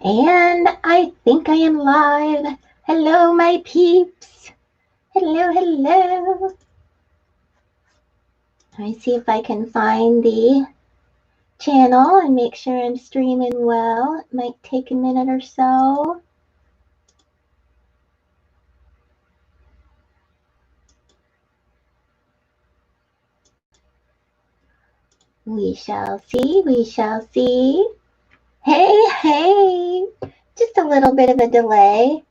And I think I am live. Hello, my peeps. Hello, hello. Let me see if I can find the channel and make sure I'm streaming well. It might take a minute or so. We shall see, we shall see. Hey, hey. Just a little bit of a delay.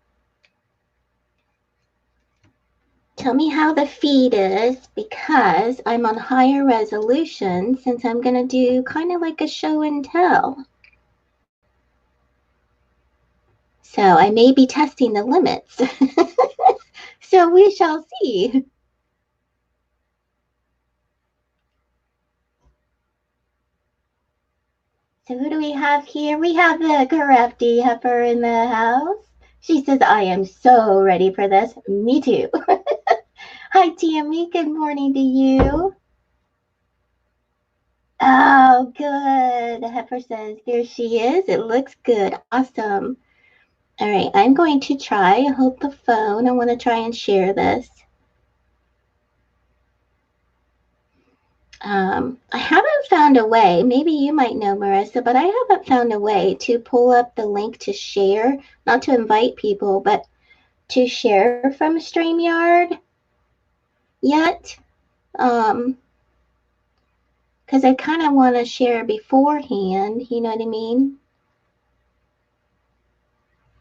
Tell me how the feed is, because I'm on higher resolution since I'm going to do kind of like a show and tell. So I may be testing the limits. So we shall see. So who do we have here? We have the Crafty Heifer in the house. She says, I am so ready for this. Me too. Hi, Tammy. Good morning to you. Oh, good. The Heifer says, there she is. It looks good. Awesome. All right, I'm going to try. Hold the phone. I want to try and share this. I haven't found a way, maybe you might know, Marissa, but I haven't found a way to pull up the link to share, not to invite people, but to share from StreamYard yet. Because I kind of want to share beforehand, you know what I mean?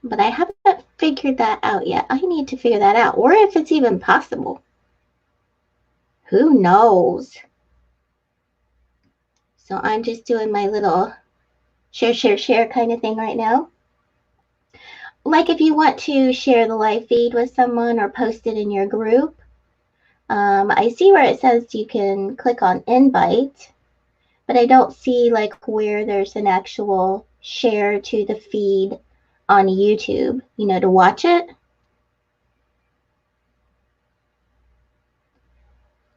But I haven't figured that out yet. I need to figure that out, or if it's even possible. Who knows? So I'm just doing my little share kind of thing right now. Like if you want to share the live feed with someone or post it in your group, I see where it says you can click on invite, but I don't see like where there's an actual share to the feed on YouTube, you know, to watch it.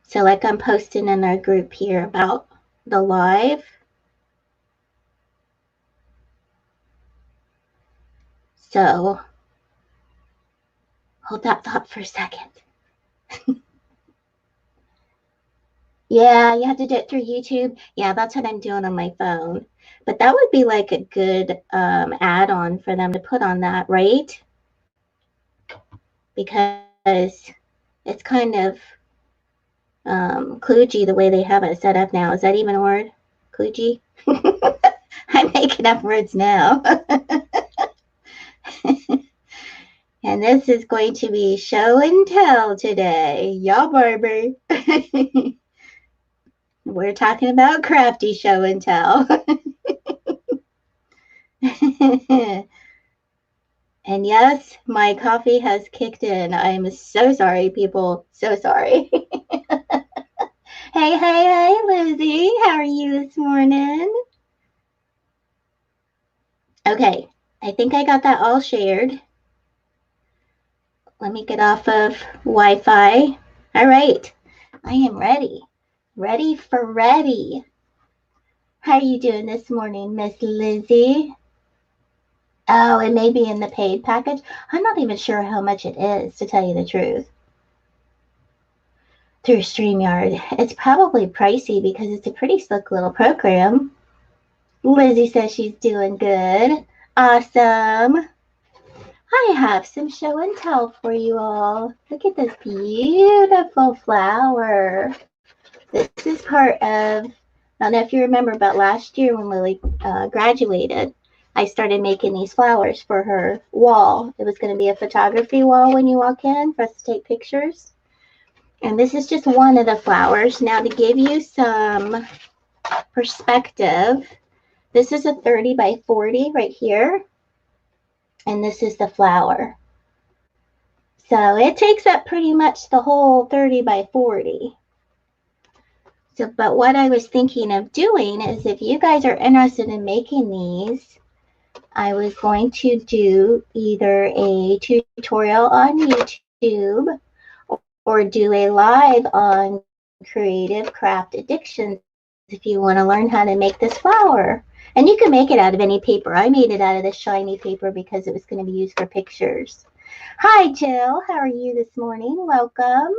So like I'm posting in our group here about the live. So hold that thought for a second. Yeah, you have to do it through YouTube. Yeah, that's what I'm doing on my phone. But that would be like a good add-on for them to put on that, right? Because it's kind of kludgy the way they have it set up now. Is that even a word? Kludgy? I'm making up words now. And this is going to be show and tell today. Yeah, Barbie. We're talking about crafty show and tell. And yes, my coffee has kicked in. I'm so sorry, people. So sorry. Hey, Lizzie. How are you this morning? Okay, I think I got that all shared. Let me get off of Wi-Fi. All right, I am ready. Ready for ready. How are you doing this morning, Miss Lizzie? Oh, it may be in the paid package. I'm not even sure how much it is, to tell you the truth. Through StreamYard. It's probably pricey because it's a pretty slick little program. Lizzie says she's doing good. Awesome. I have some show and tell for you all. Look at this beautiful flower. This is part of, I don't know if you remember, but last year when Lily graduated, I started making these flowers for her wall. It was going to be a photography wall when you walk in for us to take pictures. And this is just one of the flowers. Now to give you some perspective, this is a 30 by 40 right here. And this is the flower. So it takes up pretty much the whole 30 by 40. So, but what I was thinking of doing is if you guys are interested in making these, I was going to do either a tutorial on YouTube or do a live on Creative Craft Addictions if you want to learn how to make this flower. And you can make it out of any paper. I made it out of this shiny paper because it was going to be used for pictures. Hi, Jill. How are you this morning? Welcome.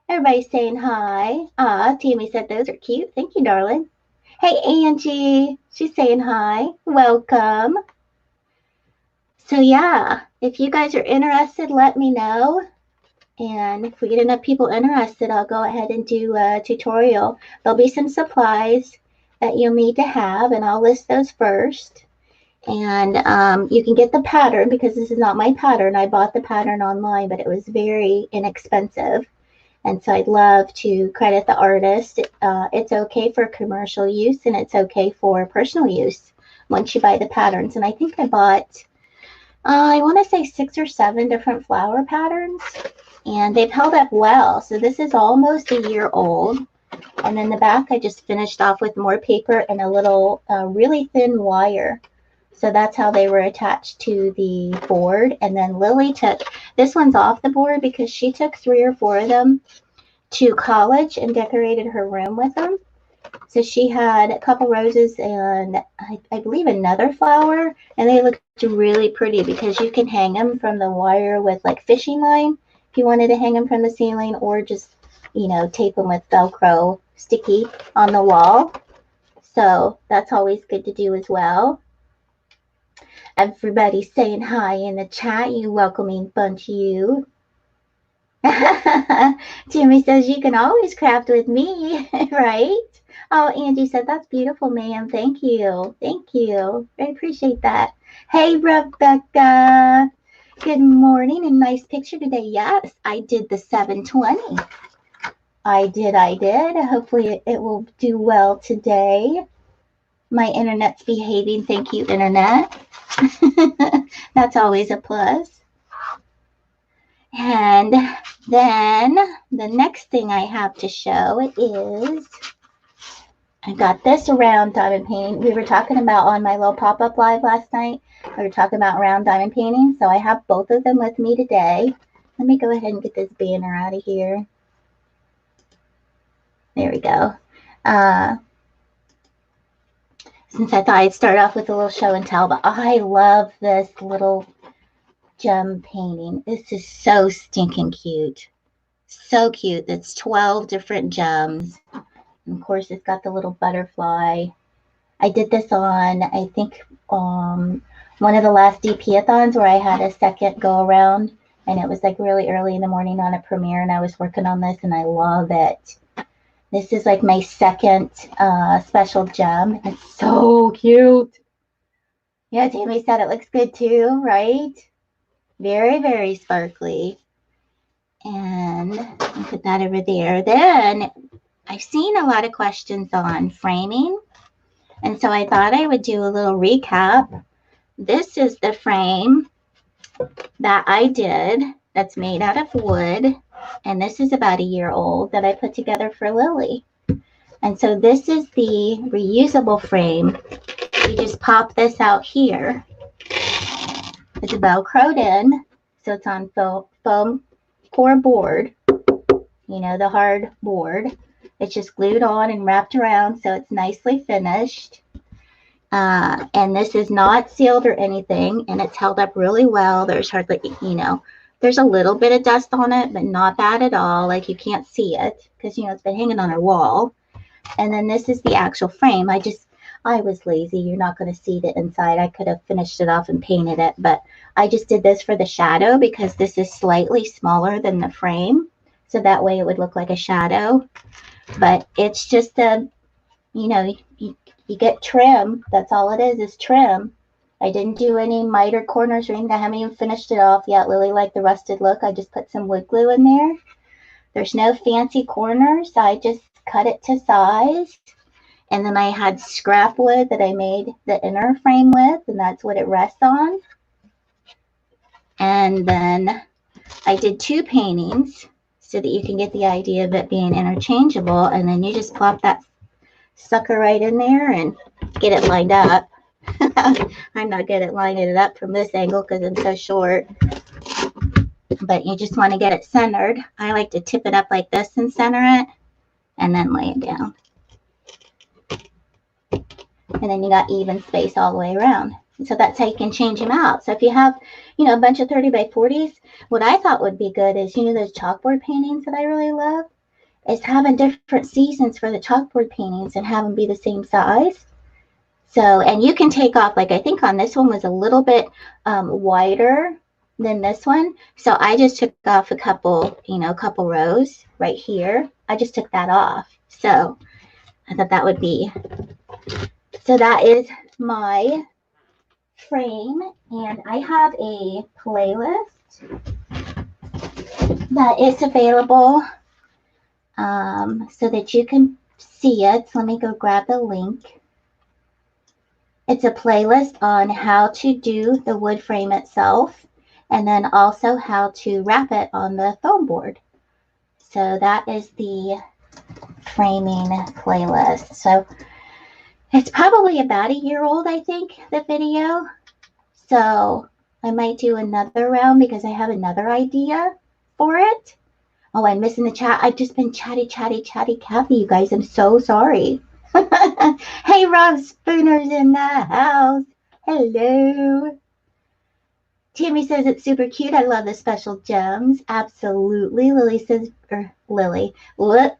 Everybody's saying hi. Tammy said those are cute. Thank you, darling. Hey, Angie. She's saying hi. Welcome. So, yeah, if you guys are interested, let me know. And if we get enough people interested, I'll go ahead and do a tutorial. There'll be some supplies that you'll need to have, and I'll list those first. And you can get the pattern, because this is not my pattern. I bought the pattern online, but it was very inexpensive. And so I'd love to credit the artist. It's okay for commercial use, and it's okay for personal use once you buy the patterns. And I think I bought, I want to say 6 or 7 different flower patterns. And they've held up well. So this is almost a year old. And then the back, I just finished off with more paper and a little really thin wire. So that's how they were attached to the board. And then Lily took, this one's off the board because she took 3 or 4 of them to college and decorated her room with them. So she had a couple roses and I believe another flower. And they looked really pretty because you can hang them from the wire with like fishing line. If you wanted to hang them from the ceiling, or just, you know, tape them with Velcro sticky on the wall. So that's always good to do as well. Everybody's saying hi in the chat. You welcoming bunch, you. Jimmy says you can always craft with me, right? Oh, Angie said that's beautiful, ma'am. Thank you. Thank you. I appreciate that. Hey, Rebecca. Good morning, and nice picture today. Yes, I did the 720. I did. Hopefully it will do well today. My internet's behaving. Thank you, internet. That's always a plus. And then the next thing I have to show is, I got this round diamond painting. We were talking about on my little pop-up live last night. We were talking about round diamond painting. So I have both of them with me today. Let me go ahead and get this banner out of here. There we go. Since I thought I'd start off with a little show and tell, but I love this little gem painting. This is so stinking cute. So cute. It's 12 different gems. And of course, it's got the little butterfly. I did this on, I think, one of the last DP-a-thons where I had a second go around, and it was like really early in the morning on a premiere, and I was working on this, and I love it. This is like my second special gem. It's so cute. Yeah, Tammy said it looks good too, right? Very, very sparkly. And I'll put that over there. Then I've seen a lot of questions on framing, and so I thought I would do a little recap. This is the frame that I did that's made out of wood, and this is about a year old that I put together for Lily. And so this is the reusable frame. You just pop this out here. It's Velcroed in, so it's on foam core board, you know, the hard board. It's just glued on and wrapped around, so it's nicely finished. And this is not sealed or anything, and it's held up really well. There's hardly, you know, there's a little bit of dust on it, but not bad at all. Like, you can't see it because, you know, it's been hanging on our wall. And then this is the actual frame. I was lazy. You're not going to see the inside. I could have finished it off and painted it, but I just did this for the shadow because this is slightly smaller than the frame. So that way it would look like a shadow. But it's just a, you know, you get trim. That's all it is trim. I didn't do any miter corners or anything. I haven't even finished it off yet. Lily liked the rusted look. I just put some wood glue in there. There's no fancy corners. I just cut it to size. And then I had scrap wood that I made the inner frame with, and that's what it rests on. And then I did 2 paintings so that you can get the idea of it being interchangeable. And then you just plop that sucker right in there and get it lined up. I'm not good at lining it up from this angle because I'm so short. But you just want to get it centered. I like to tip it up like this and center it, and then lay it down. And then you got even space all the way around. So that's how you can change them out. So if you have, a bunch of 30 by 40s, what I thought would be good is, those chalkboard paintings that I really love, is having different seasons for the chalkboard paintings and have them be the same size. So, and you can take off, like I think on this one was a little bit wider than this one. So I just took off a couple rows right here. I just took that off. So I thought that would be, so that is my frame. And I have a playlist that is available so that you can see it. So let me go grab the link. It's a playlist on how to do the wood frame itself, and then also how to wrap it on the foam board. So that is the framing playlist. So it's probably about a year old, I think, the video. So I might do another round because I have another idea for it. Oh, I'm missing the chat. I've just been chatty, Kathy, you guys. I'm so sorry. Hey, Rob Spooner's in the house. Hello. Tammy says it's super cute. I love the special gems. Absolutely. Lily says,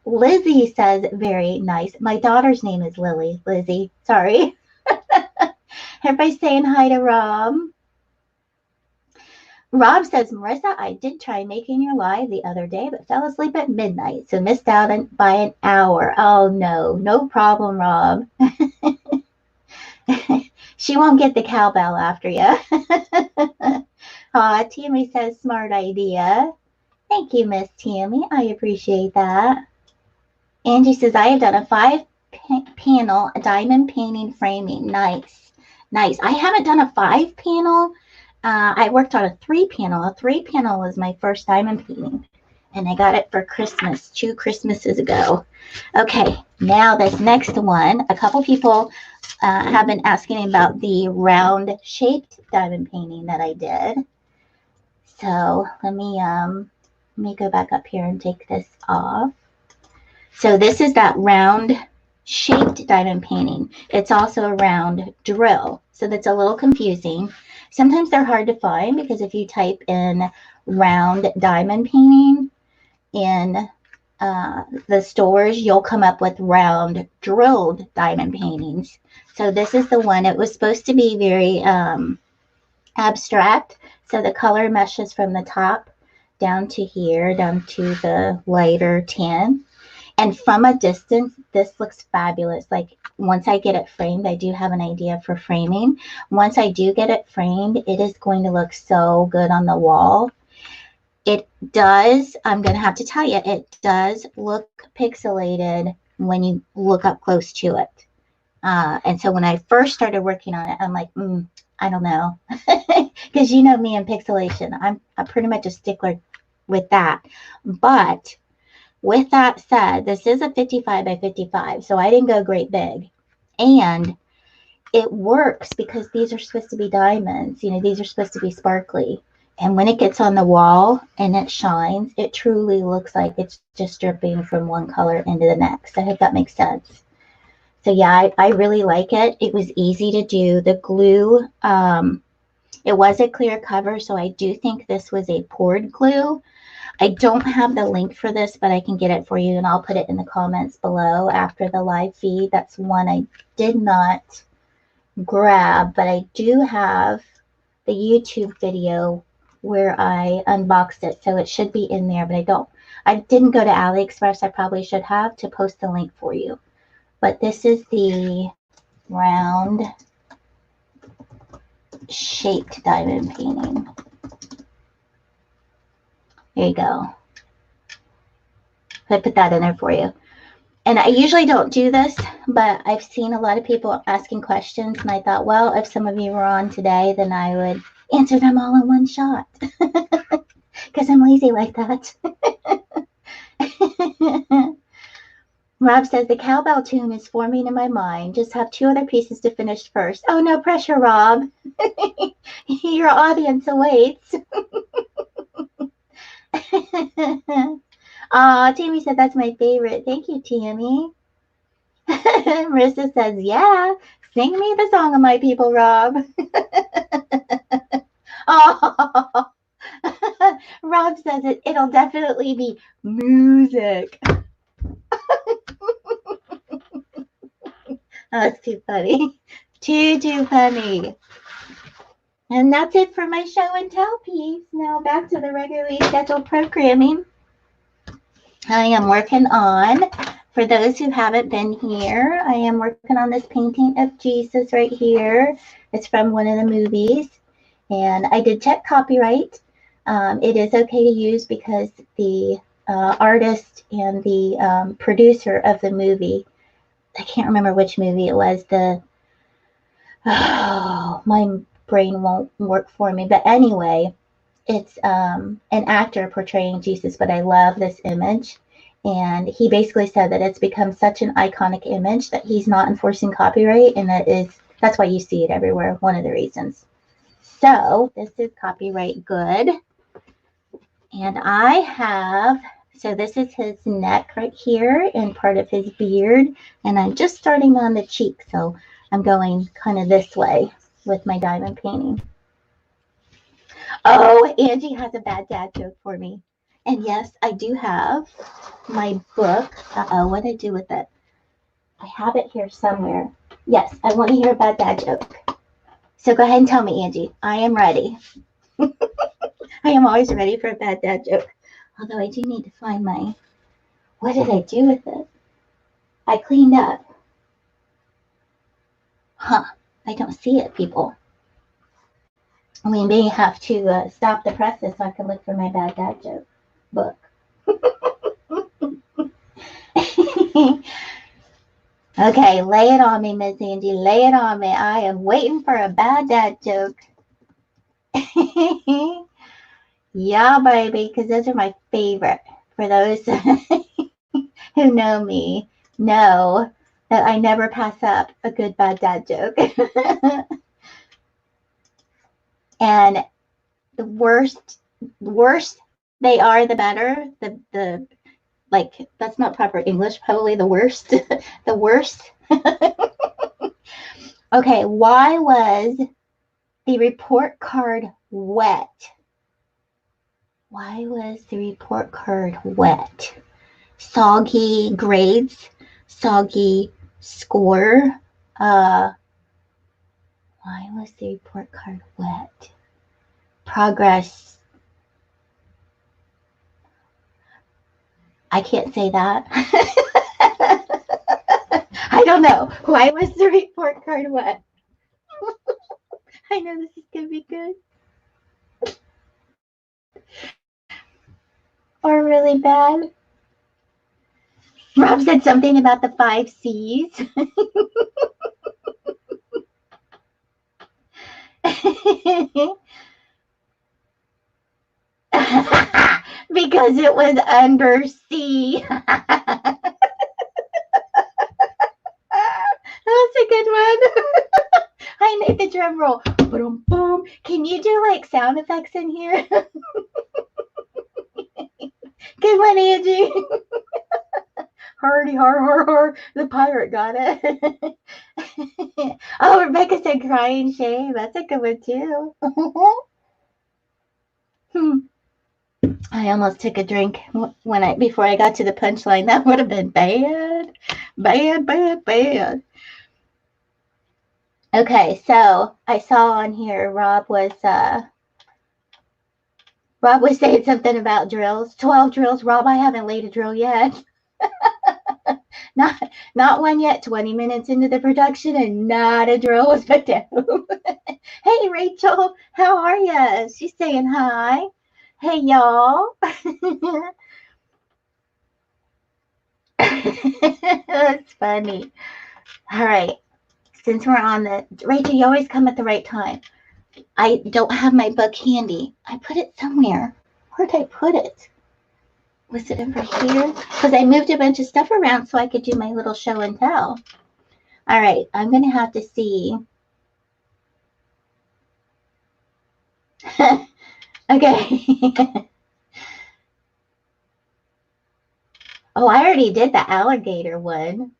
Lizzie says very nice. My daughter's name is Lizzie. Sorry. Everybody's saying hi to Rob. Rob says, Marissa, I did try making your live the other day, but fell asleep at midnight, so missed out by an hour. Oh, no problem, Rob. She won't get the cowbell after you. Tammy says, smart idea. Thank you, Miss Tammy. I appreciate that. Angie says, I have done a 5-panel diamond painting framing. Nice. I haven't done a 5-panel. I worked on a 3-panel. A 3-panel was my first diamond painting, and I got it for Christmas 2 Christmases ago. Okay, now this next one, a couple people have been asking about the round shaped diamond painting that I did. So let me go back up here and take this off. So this is that round shaped diamond painting. It's also a round drill, so that's a little confusing. Sometimes they're hard to find because if you type in round diamond painting in the stores, you'll come up with round drilled diamond paintings. So this is the one. It was supposed to be very abstract. So the color meshes from the top down to here, down to the lighter tin. And from a distance, this looks fabulous. Like once I get it framed, I do have an idea for framing. Once I do get it framed, it is going to look so good on the wall. It does, I'm going to have to tell you, it does look pixelated when you look up close to it. And so when I first started working on it, I'm like, I don't know. Because you know me and pixelation. I'm pretty much a stickler with that. But with that said, this is a 55 by 55, so I didn't go great big. And it works because these are supposed to be diamonds. These are supposed to be sparkly. And when it gets on the wall and it shines, it truly looks like it's just dripping from one color into the next. I hope that makes sense. So yeah, I really like it. It was easy to do. The glue, it was a clear cover, so I do think this was a poured glue. I don't have the link for this, but I can get it for you, and I'll put it in the comments below after the live feed. That's one I did not grab, but I do have the YouTube video where I unboxed it, so it should be in there, but I didn't go to AliExpress. I probably should have to post the link for you. But this is the round shaped diamond painting. There you go. I put that in there for you. And I usually don't do this, but I've seen a lot of people asking questions, and I thought, well, if some of you were on today, then I would answer them all in one shot. Because I'm lazy like that. Rob says, the cowbell tune is forming in my mind. Just have 2 other pieces to finish first. Oh, no pressure, Rob. Your audience awaits. Tammy said that's my favorite. Thank you, Tammy. Marissa says, yeah. Sing me the song of my people, Rob. Oh, Rob says it'll definitely be music. That's too funny. Too funny. And that's it for my show and tell piece. Now back to the regularly scheduled programming. I am working on, for those who haven't been here, I am working on this painting of Jesus right here. It's from one of the movies. And I did check copyright. It is okay to use because the artist and the producer of the movie, I can't remember which movie it was, my brain won't work for me. But anyway, it's an actor portraying Jesus, but I love this image. And he basically said that it's become such an iconic image that he's not enforcing copyright, and that's why you see it everywhere, one of the reasons. So this is copyright good. And I have, so this is his neck right here and part of his beard. And I'm just starting on the cheek, so I'm going kind of this way with my diamond painting. Oh, Angie has a bad dad joke for me. And yes, I do have my book. Uh-oh, what did I do with it? I have it here somewhere. Yes, I want to hear a bad dad joke. So go ahead and tell me, Angie. I am ready. I am always ready for a bad dad joke. Although I do need to find my, what did I do with it? I cleaned up. Huh, I don't see it, people. We may have to stop the process so I can look for my bad dad joke book. Okay, lay it on me, Miss Angie. Lay it on me. I am waiting for a bad dad joke. Yeah, baby, because those are my favorite. For those who know me, know that I never pass up a good bad dad joke. And the worse they are, the better. The like, that's not proper English, probably the worst. The worst. Okay, why was the report card wet? Why was the report card wet? Soggy grades, soggy score. Why was the report card wet? Progress. I can't say that. I don't know. Why was the report card wet? I know this is going to be good. Or really bad. Rob said something about the 5 C's. Because it was undersea. That's a good one. I need the drum roll. Boom, boom. Can you do like sound effects in here? Good one, Angie. Hardy, har. The pirate got it. Oh, Rebecca said crying shame. That's a good one too. I almost took a drink before I got to the punchline. That would have been bad. Bad. Okay, so I saw on here Rob was saying something about drills. 12 drills. Rob, I haven't laid a drill yet. Not one yet. 20 minutes into the production and not a drill was put down. Hey, Rachel, how are you? She's saying hi. Hey, y'all. That's funny. All right. Since we're on Rachel, you always come at the right time. I don't have my book handy. I put it somewhere. Where did I put it? Was it over here? Because I moved a bunch of stuff around so I could do my little show and tell. All right. I'm going to have to see. Okay. Oh, I already did the alligator one.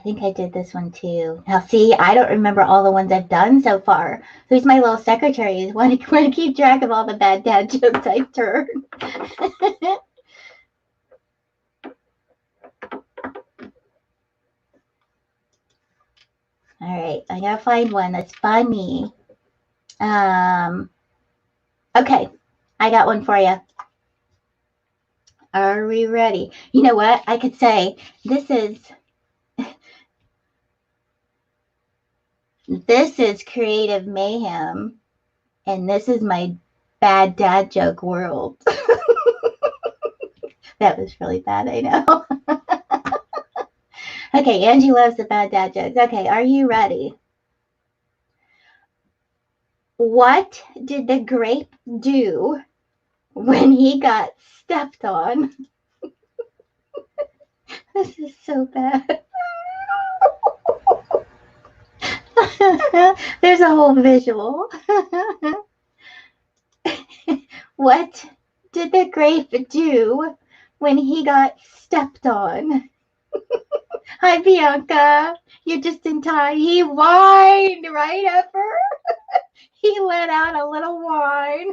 think I did this one too. Now, see, I don't remember all the ones I've done so far. Who's my little secretary? Want to keep track of all the bad dad jokes I've turned. All right, I gotta find one that's funny. Okay, I got one for you. Are we ready? You know what? I could say this is Creative Mayhem, and this is my bad dad joke world. That was really bad, I know. Okay, Angie loves the bad dad jokes. Okay, are you ready? What did the grape do when he got stepped on? This is so bad. There's a whole visual. What did the grape do when he got stepped on? Hi, Bianca. You're just in time. He whined right at her. He let out a little whine.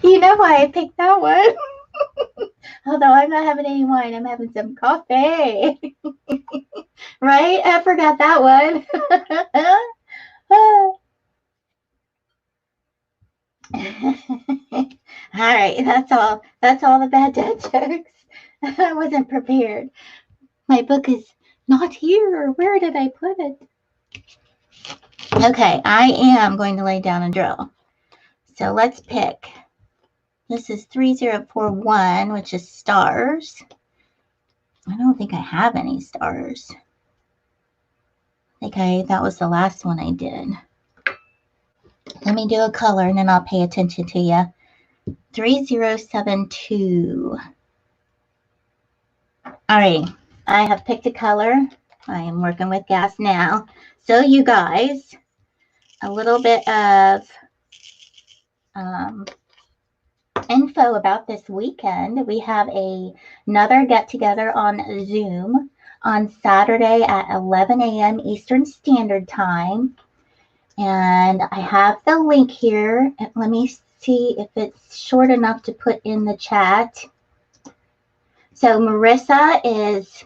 You know why I picked that one. Although I'm not having any wine, I'm having some coffee. Right? I forgot that one. All right, that's all. That's all the bad dad jokes. I wasn't prepared. My book is not here. Where did I put it? Okay, I am going to lay down and drill. So let's pick. This is 3041, which is stars. I don't think I have any stars. I think that was the last one I did. Let me do a color and then I'll pay attention to you. 3072. All right, I have picked a color. I am working with gas now. So you guys, a little bit of info about this weekend. We have another get-together on Zoom on Saturday at 11 a.m. Eastern Standard Time. And I have the link here. Let me see if it's short enough to put in the chat. So Marissa is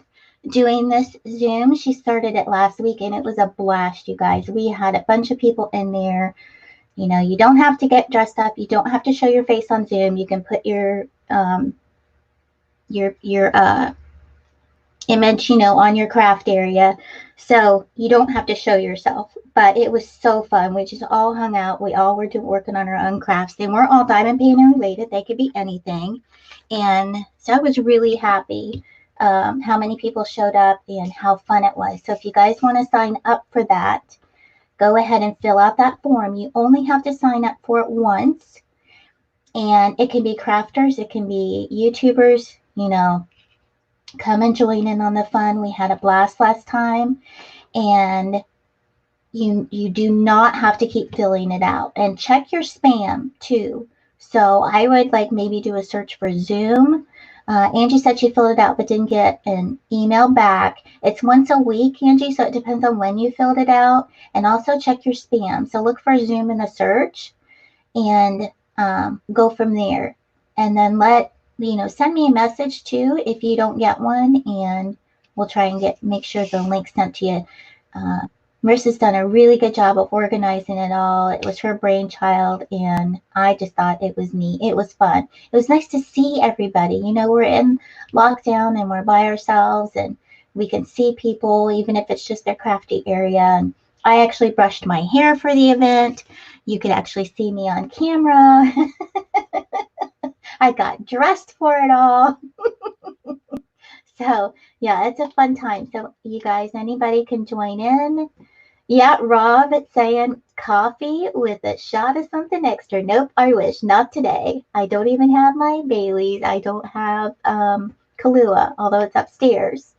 doing this Zoom. She started it last week and it was a blast, you guys. We had a bunch of people in there. You know, you don't have to get dressed up. You don't have to show your face on Zoom. You can put your image, you know, on your craft area. So you don't have to show yourself. But it was so fun. We just all hung out. We all were working on our own crafts. They weren't all diamond painting related. They could be anything. And so I was really happy how many people showed up and how fun it was. So if you guys want to sign up for that, go ahead and fill out that form. You only have to sign up for it once. And it can be crafters. It can be YouTubers. You know, come and join in on the fun. We had a blast last time. And you do not have to keep filling it out. And check your spam too. So I would like maybe do a search for Zoom. Angie said she filled it out but didn't get an email back. It's once a week, Angie, so it depends on when you filled it out. And also check your spam. So look for Zoom in the search and go from there. And then send me a message too if you don't get one, and we'll try and make sure the link's sent to you. Marissa's done a really good job of organizing it all. It was her brainchild, and I just thought it was neat. It was fun. It was nice to see everybody. You know, we're in lockdown and we're by ourselves, and we can see people, even if it's just their crafty area. And I actually brushed my hair for the event. You could actually see me on camera. I got dressed for it all. So, yeah, it's a fun time. So, you guys, anybody can join in. Yeah, Rob, it's saying coffee with a shot of something extra. Nope, I wish. Not today. I don't even have my Baileys. I don't have Kahlua, although it's upstairs.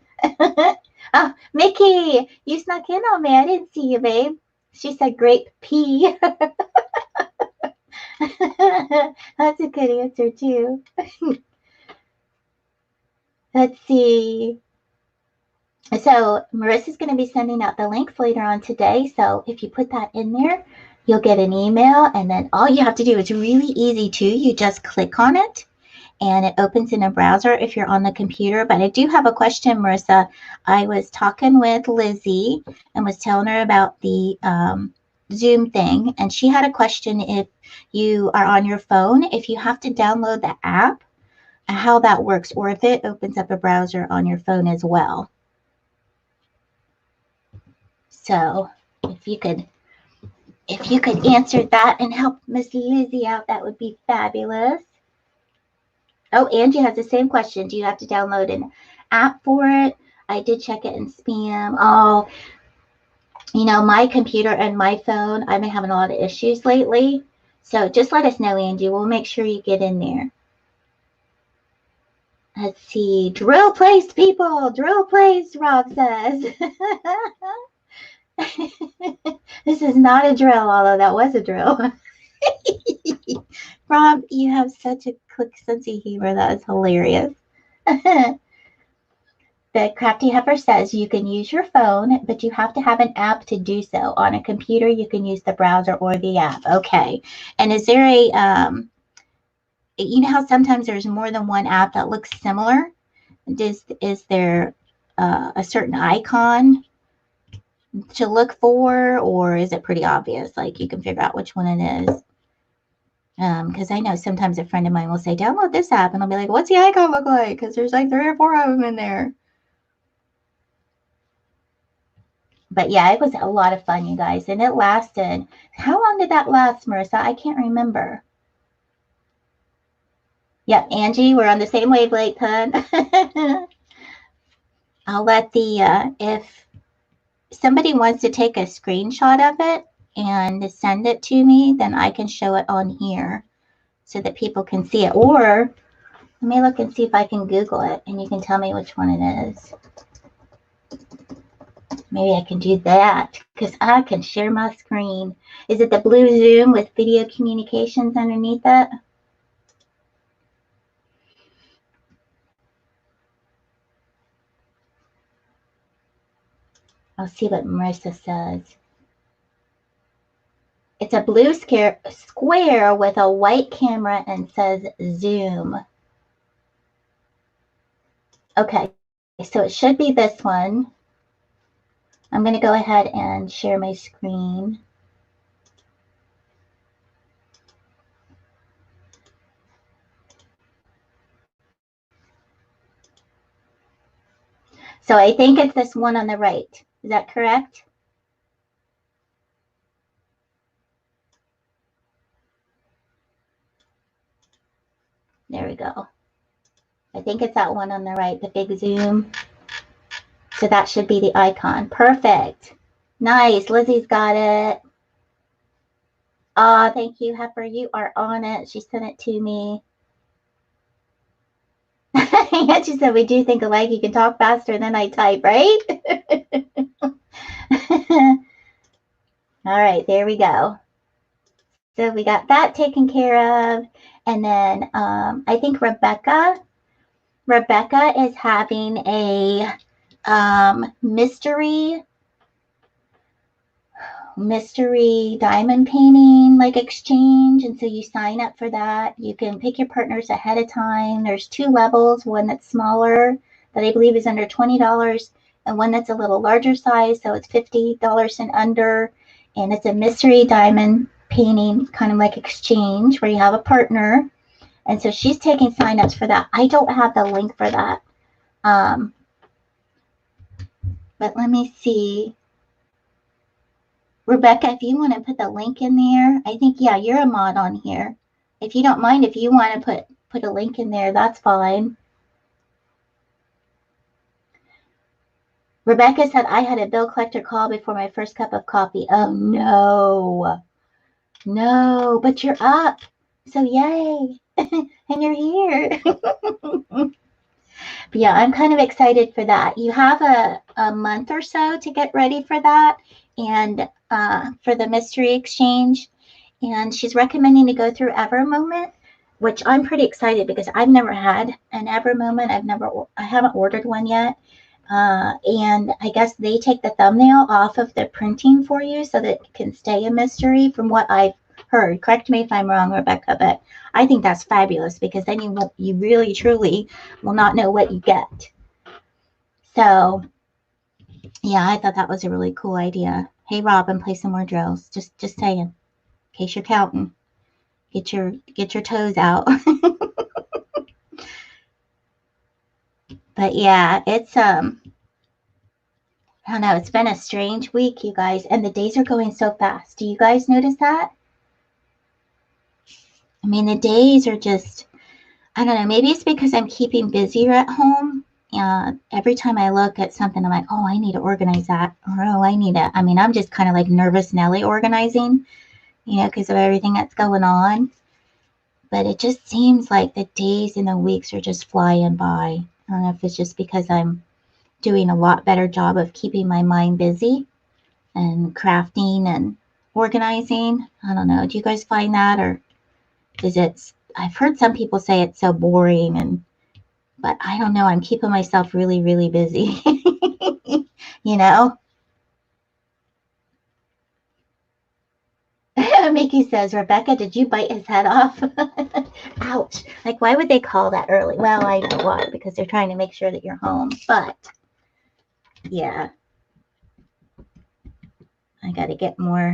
Oh, Mickey, you snuck in on me. I didn't see you, babe. She said grape pea. That's a good answer, too. Let's see. So Marissa's going to be sending out the links later on today. So if you put that in there, you'll get an email. And then all you have to do is really easy too. You just click on it and it opens in a browser if you're on the computer. But I do have a question, Marissa. I was talking with Lizzie and was telling her about the Zoom thing. And she had a question if you are on your phone, if you have to download the app, how that works, or if it opens up a browser on your phone as well. So if you could answer that and help Miss Lizzie out, that would be fabulous. Oh, Angie has the same question. Do you have to download an app for it? I did check it in spam. Oh, you know, my computer and my phone, I've been having a lot of issues lately. So just let us know, Angie. We'll make sure you get in there. Let's see. Drill place, people. Drill place, Rob says. This is not a drill, although that was a drill. Rob, you have such a quick sense of humor. That is hilarious. The Crafty Heifer says you can use your phone, but you have to have an app to do so. On a computer, you can use the browser or the app. Okay. And is there a, you know how sometimes there's more than one app that looks similar? Is there a certain icon to look for, or is it pretty obvious? Like you can figure out which one it is. Because I know sometimes a friend of mine will say, download this app, and I'll be like, what's the icon look like? Because there's like 3 or 4 of them in there. But yeah, it was a lot of fun, you guys, and it lasted. How long did that last, Marissa? I can't remember. Yep, Angie, we're on the same wavelength, hun. I'll let the, if somebody wants to take a screenshot of it and send it to me, then I can show it on here so that people can see it. Or let me look and see if I can Google it and you can tell me which one it is. Maybe I can do that because I can share my screen. Is it the blue Zoom with video communications underneath it? I'll see what Marissa says. It's a blue square with a white camera and says Zoom. Okay, so it should be this one. I'm going to go ahead and share my screen. So I think it's this one on the right. Is that correct? There we go. I think it's that one on the right, the big Zoom. So that should be the icon. Perfect. Nice. Lizzie's got it. Oh, thank you, Heifer. You are on it. She sent it to me. Yeah, she said, we do think alike. You can talk faster than I type, right? All right, there we go. So we got that taken care of. And then I think Rebecca is having a mystery diamond painting like exchange, and so you sign up for that. You can pick your partners ahead of time. There's 2 levels, one that's smaller that I believe is under $20 and one that's a little larger size, so it's $50 and under, and it's a mystery diamond painting kind of like exchange where you have a partner. And so she's taking signups for that. I don't have the link for that, but let me see. Rebecca, if you want to put the link in there, I think, yeah, you're a mod on here. If you don't mind, if you want to put a link in there, that's fine. Rebecca said, I had a bill collector call before my first cup of coffee. Oh, no. No, but you're up. So yay. And you're here. But yeah, I'm kind of excited for that. You have a month or so to get ready for that and for the mystery exchange. And she's recommending to go through Ever Moment, which I'm pretty excited because I've never had an Ever Moment. I haven't ordered one yet. And I guess they take the thumbnail off of the printing for you so that it can stay a mystery from what I've heard. Correct me if I'm wrong, Rebecca, but I think that's fabulous because then you really truly will not know what you get. So yeah, I thought that was a really cool idea. Hey Robin, play some more drills. Just saying, in case you're counting. Get your toes out. But yeah, it's I don't know, it's been a strange week, you guys, and the days are going so fast. Do you guys notice that? I mean, the days are just, I don't know, maybe it's because I'm keeping busier at home. Every time I look at something, I'm like, oh, I need to organize that. Or, oh, I need to, I mean, I'm just kind of like nervous Nelly organizing, because of everything that's going on. But it just seems like the days and the weeks are just flying by. I don't know if it's just because I'm doing a lot better job of keeping my mind busy and crafting and organizing. I don't know. Do you guys find that, or is it? I've heard some people say it's so boring, but I don't know. I'm keeping myself really, really busy. you know. Mickey says, Rebecca, did you bite his head off? Ouch. Like, why would they call that early? Well, I know why, because they're trying to make sure that you're home. But, yeah. I got to get more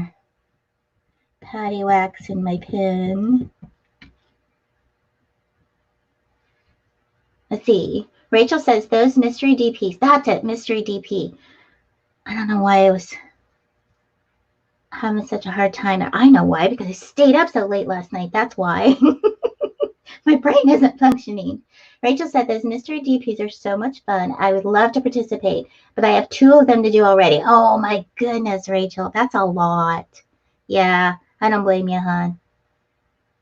patty wax in my pen. Let's see. Rachel says, those mystery DPs. That's it, mystery DP. I don't know why I was having such a hard time. I know why, because I stayed up so late last night. That's why. My brain isn't functioning. Rachel said, those mystery DPs are so much fun. I would love to participate, but I have 2 of them to do already. Oh, my goodness, Rachel. That's a lot. Yeah, I don't blame you, hon.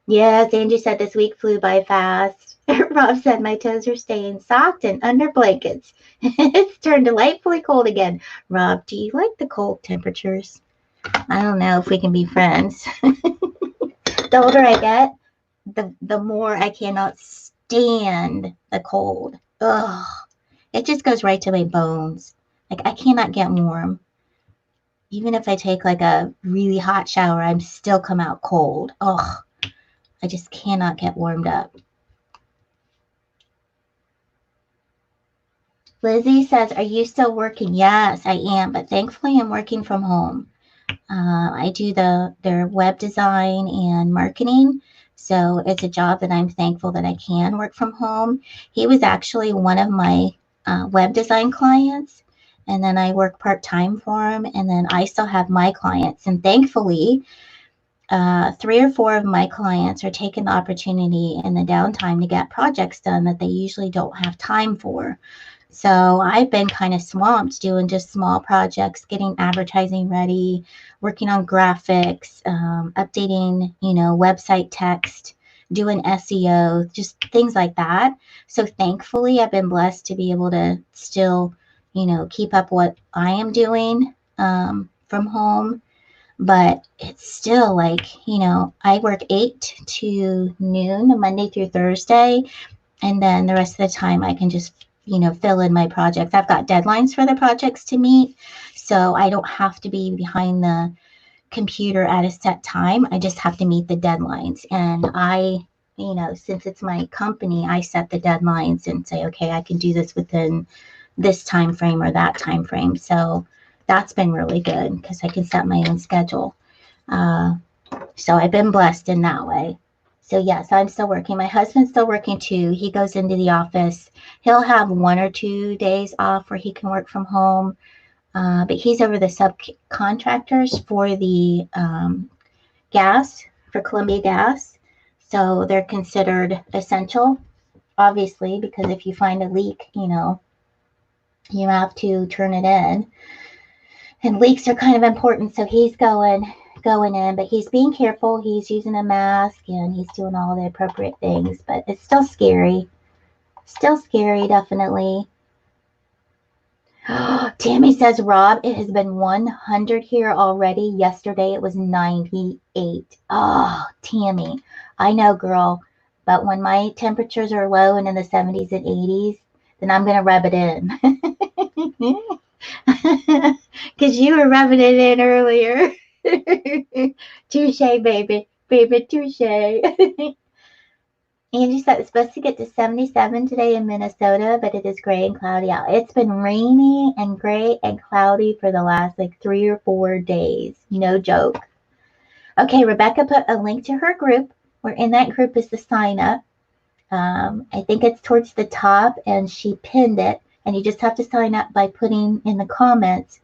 Yes, Angie said this week flew by fast. Rob said my toes are staying socked and under blankets. It's turned delightfully cold again. Rob, do you like the cold temperatures? I don't know if we can be friends. The older I get, the more I cannot stand the cold. Ugh. It just goes right to my bones. Like, I cannot get warm. Even if I take like a really hot shower, I'm still come out cold. Ugh. I just cannot get warmed up. Lizzie says, are you still working? Yes, I am, but thankfully I'm working from home. I do their web design and marketing, so it's a job that I'm thankful that I can work from home. He was actually one of my web design clients, and then I work part-time for him, and then I still have my clients, and thankfully 3 or 4 of my clients are taking the opportunity in the downtime to get projects done that they usually don't have time for. So I've been kind of swamped doing just small projects, getting advertising ready, working on graphics, updating, website text, doing SEO, just things like that. So thankfully, I've been blessed to be able to still, keep up what I am doing from home. But it's still like, I work 8 to noon, Monday through Thursday. And then the rest of the time I can just, fill in my projects. I've got deadlines for the projects to meet, so I don't have to be behind the computer at a set time. I just have to meet the deadlines. And I, since it's my company, I set the deadlines and say, okay, I can do this within this time frame or that time frame. So that's been really good because I can set my own schedule. So I've been blessed in that way. So yes, I'm still working. My husband's still working too. He goes into the office. He'll have 1 or 2 days off where he can work from home. But he's over the subcontractors for the gas, for Columbia Gas. So they're considered essential, obviously, because if you find a leak, you have to turn it in. And leaks are kind of important. So he's going in, but he's being careful. He's using a mask and he's doing all the appropriate things, but it's still scary. Still scary, definitely. Tammy says, Rob, it has been 100 here already. Yesterday it was 98. Oh, Tammy, I know, girl, but when my temperatures are low and in the 70s and 80s, then I'm going to rub it in. Because you were rubbing it in earlier. Touche, baby. Baby, touche. Angie said it's supposed to get to 77 today in Minnesota, but it is gray and cloudy out. It's been rainy and gray and cloudy for the last like 3 or 4 days. No joke. Okay, Rebecca put a link to her group. Where in that group is the sign up. I think it's towards the top, and she pinned it. And you just have to sign up by putting in the comments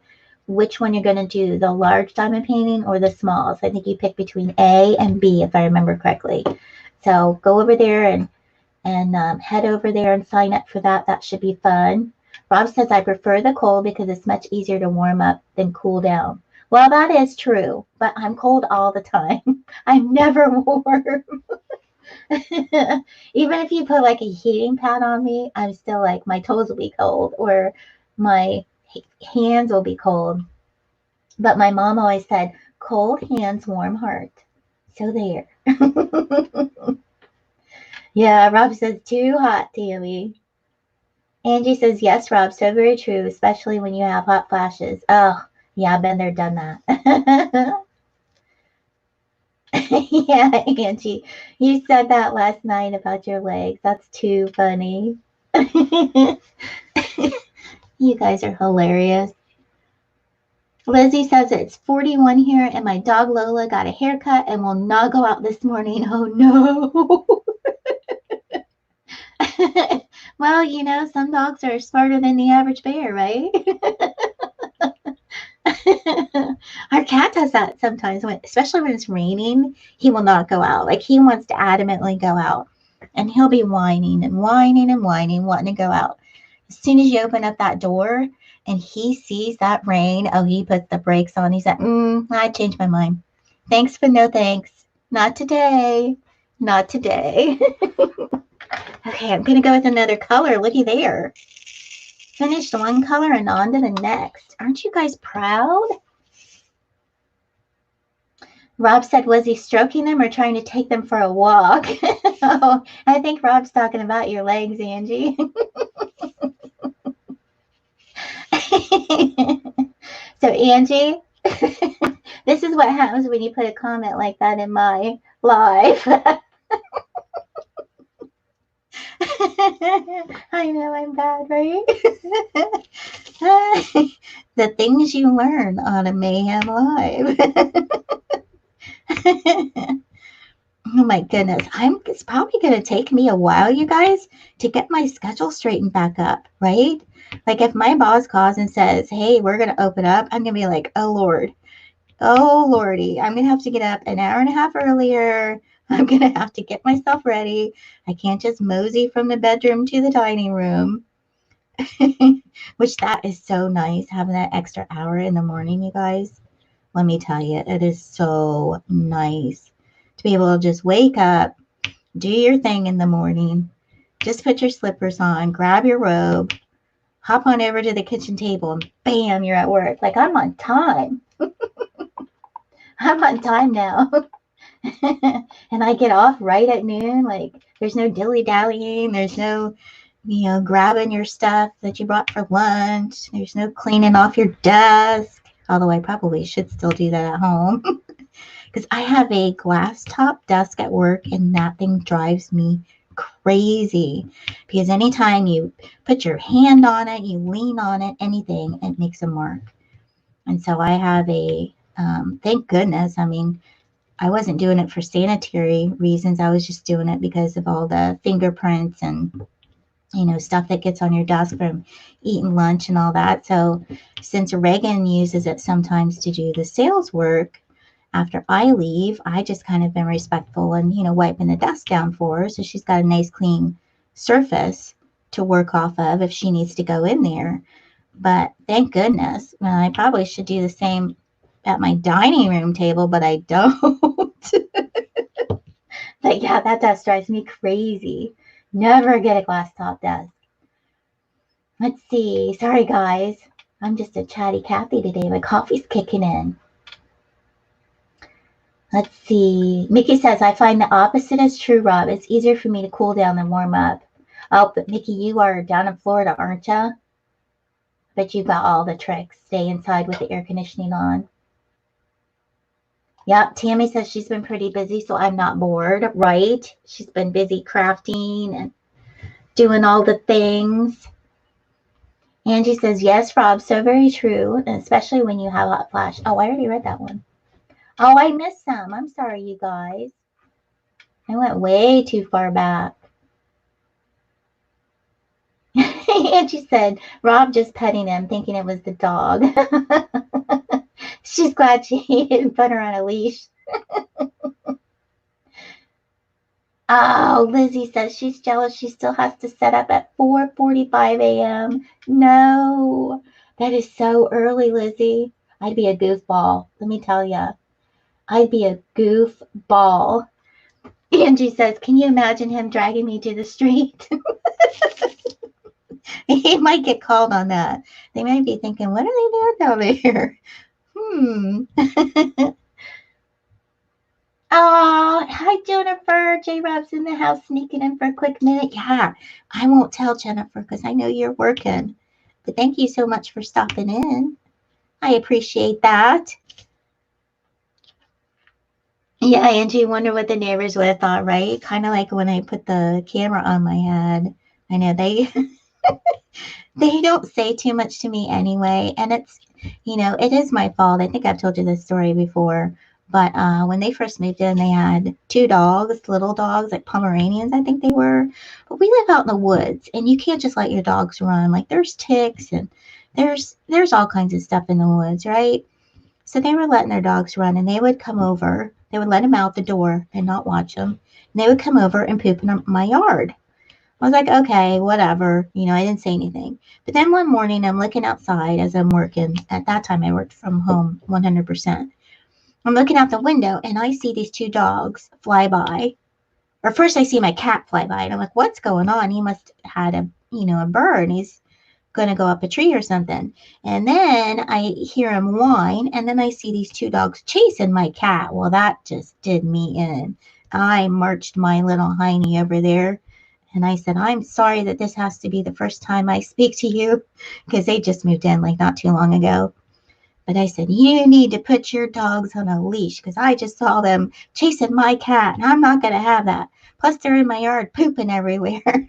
which one you're going to do, the large diamond painting or the small. So I think you pick between A and B, if I remember correctly. So go over there and head over there and sign up for that. That should be fun. Rob says, I prefer the cold because it's much easier to warm up than cool down. Well, that is true, but I'm cold all the time. I'm never warm. Even if you put like a heating pad on me, I'm still like, my toes will be cold or my hands will be cold. But my mom always said, cold hands, warm heart. So there. Yeah, Rob says, too hot, Tammy. Angie says, yes, Rob, so very true, especially when you have hot flashes. Oh, yeah, I've been there, done that. Yeah, Angie, you said that last night about your legs. That's too funny. You guys are hilarious. Lizzie says it's 41 here, and my dog Lola got a haircut and will not go out this morning. Oh, no. Well, you know, some dogs are smarter than the average bear, right? Our cat does that sometimes, especially when it's raining. He will not go out. Like, he wants to adamantly go out. And he'll be whining and whining and whining, wanting to go out. As soon as you open up that door and he sees that rain, oh, he puts the brakes on. He's like, I changed my mind. Thanks, but no thanks. Not today. Not today. Okay, I'm going to go with another color. Looky there. Finished one color and on to the next. Aren't you guys proud? Rob said, was he stroking them or trying to take them for a walk? Oh, I think Rob's talking about your legs, Angie. So, Angie, this is what happens when you put a comment like that in my live. I know I'm bad, right? The things you learn on a Mayhem Live. Oh my goodness. It's probably going to take me a while, you guys, to get my schedule straightened back up, right? Like if my boss calls and says, hey, we're going to open up, I'm going to be like, oh, Lord. Oh, Lordy. I'm going to have to get up an hour and a half earlier. I'm going to have to get myself ready. I can't just mosey from the bedroom to the dining room. Which that is so nice, having that extra hour in the morning, you guys. Let me tell you, it is so nice to be able to just wake up, do your thing in the morning, just put your slippers on, grab your robe, hop on over to the kitchen table, and bam, you're at work. Like, I'm on time. I'm on time now. And I get off right at noon. Like, there's no dilly-dallying. There's no, grabbing your stuff that you brought for lunch. There's no cleaning off your desk. Although I probably should still do that at home. Because I have a glass top desk at work, and that thing drives me crazy. Because anytime you put your hand on it, you lean on it, anything, it makes a mark. And so I have thank goodness, I wasn't doing it for sanitary reasons. I was just doing it because of all the fingerprints and, stuff that gets on your desk from eating lunch and all that. So since Reagan uses it sometimes to do the sales work, after I leave, I just kind of been respectful and, wiping the desk down for her. So she's got a nice clean surface to work off of if she needs to go in there. But thank goodness. Well, I probably should do the same at my dining room table, but I don't. But yeah, that desk drives me crazy. Never get a glass top desk. Let's see. Sorry, guys. I'm just a chatty Cathy today. My coffee's kicking in. Let's see. Mickey says, I find the opposite is true, Rob. It's easier for me to cool down than warm up. Oh, but Mickey, you are down in Florida, aren't you? But you've got all the tricks. Stay inside with the air conditioning on. Yep, Tammy says she's been pretty busy, so I'm not bored, right? She's been busy crafting and doing all the things. Angie says, yes, Rob, so very true, especially when you have hot flash. Oh, I already read that one. Oh, I missed some. I'm sorry, you guys. I went way too far back. Angie said, Rob just petting him, thinking it was the dog. She's glad she didn't put her on a leash. Oh, Lizzie says she's jealous. She still has to set up at 4:45 a.m. No, that is so early, Lizzie. I'd be a goofball. Let me tell you, I'd be a goofball. Angie says, can you imagine him dragging me to the street? He might get called on that. They might be thinking, what are they doing down here? Oh, hi, Jennifer. J-Rob's in the house sneaking in for a quick minute. Yeah, I won't tell Jennifer because I know you're working. But thank you so much for stopping in. I appreciate that. Yeah, Angie, wonder what the neighbors would have thought, right? Kind of like when I put the camera on my head. I know they they don't say too much to me anyway, and it's, it is my fault. I think I've told you this story before, but when they first moved in, they had two dogs, little dogs, like Pomeranians, I think they were. But we live out in the woods, and you can't just let your dogs run. Like there's ticks and there's all kinds of stuff in the woods, right? So they were letting their dogs run, and they would come over. They would let them out the door and not watch them. And they would come over and poop in my yard. I was like, okay, whatever. I didn't say anything. But then one morning, I'm looking outside as I'm working. At that time, I worked from home 100%. I'm looking out the window, and I see these two dogs fly by. Or first, I see my cat fly by, and I'm like, what's going on? He must have had a bird, and he's going to go up a tree or something. And then I hear him whine, and then I see these two dogs chasing my cat. Well, that just did me in. I marched my little hiney over there. And I said, I'm sorry that this has to be the first time I speak to you, because they just moved in like not too long ago. But I said, you need to put your dogs on a leash, because I just saw them chasing my cat, and I'm not going to have that. Plus, they're in my yard pooping everywhere.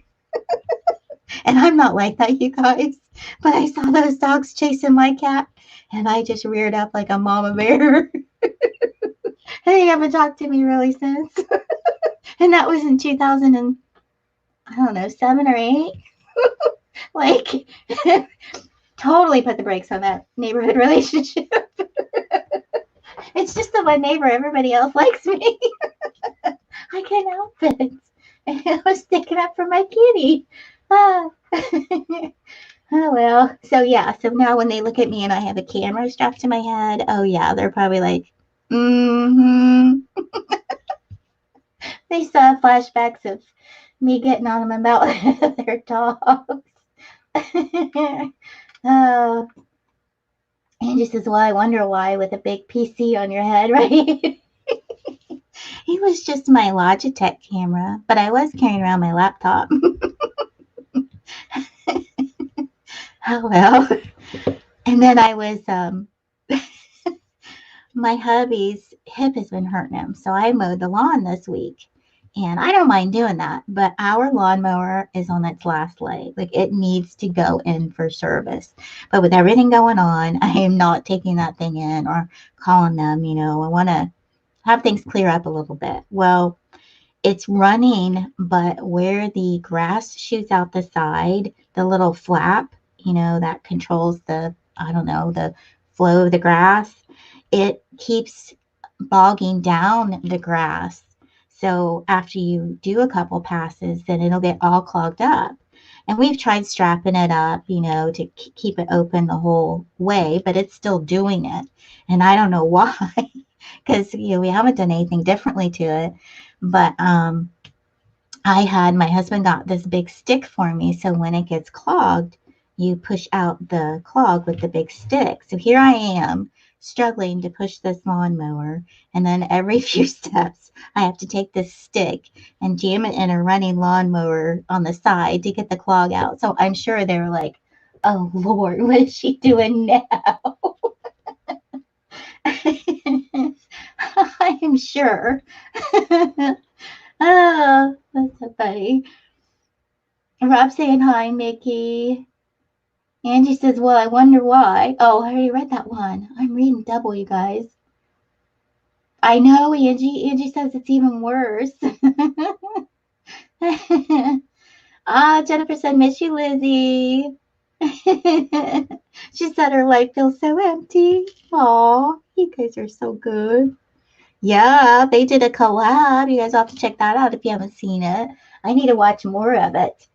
And I'm not like that, you guys. But I saw those dogs chasing my cat, and I just reared up like a mama bear. They haven't talked to me really since. And that was in 2000 and I don't know, 7 or 8. Like, totally put the brakes on that neighborhood relationship. It's just the one neighbor. Everybody else likes me. I can't help it. I was sticking up for my kitty. Oh, well. So, yeah. So now when they look at me and I have a camera strapped to my head, oh, yeah, they're probably like, mm-hmm. They saw flashbacks of me getting on them about their dogs. Oh, Angie says, well, I wonder why with a big PC on your head, right? It was just my Logitech camera, but I was carrying around my laptop. Oh, well. And then I was, my hubby's hip has been hurting him, so I mowed the lawn this week. And I don't mind doing that, but our lawnmower is on its last leg. Like it needs to go in for service. But with everything going on, I am not taking that thing in or calling them. I want to have things clear up a little bit. Well, it's running, but where the grass shoots out the side, the little flap, that controls the flow of the grass, it keeps bogging down the grass. So after you do a couple passes, then it'll get all clogged up. And we've tried strapping it up, to keep it open the whole way, but it's still doing it. And I don't know why, because, we haven't done anything differently to it. But my husband got this big stick for me. So when it gets clogged, you push out the clog with the big stick. So here I am struggling to push this lawnmower. And then every few steps, I have to take this stick and jam it in a running lawnmower on the side to get the clog out. So I'm sure they were like, Oh, Lord, what is she doing now? I am sure. Oh, that's so funny. Rob saying hi, Mickey. Angie says, well, I wonder why. Oh, I already read that one. I'm reading double, you guys. I know, Angie. Angie says it's even worse. Jennifer said, miss you, Lizzie. She said her life feels so empty. Aw, you guys are so good. Yeah, they did a collab. You guys have to check that out if you haven't seen it. I need to watch more of it.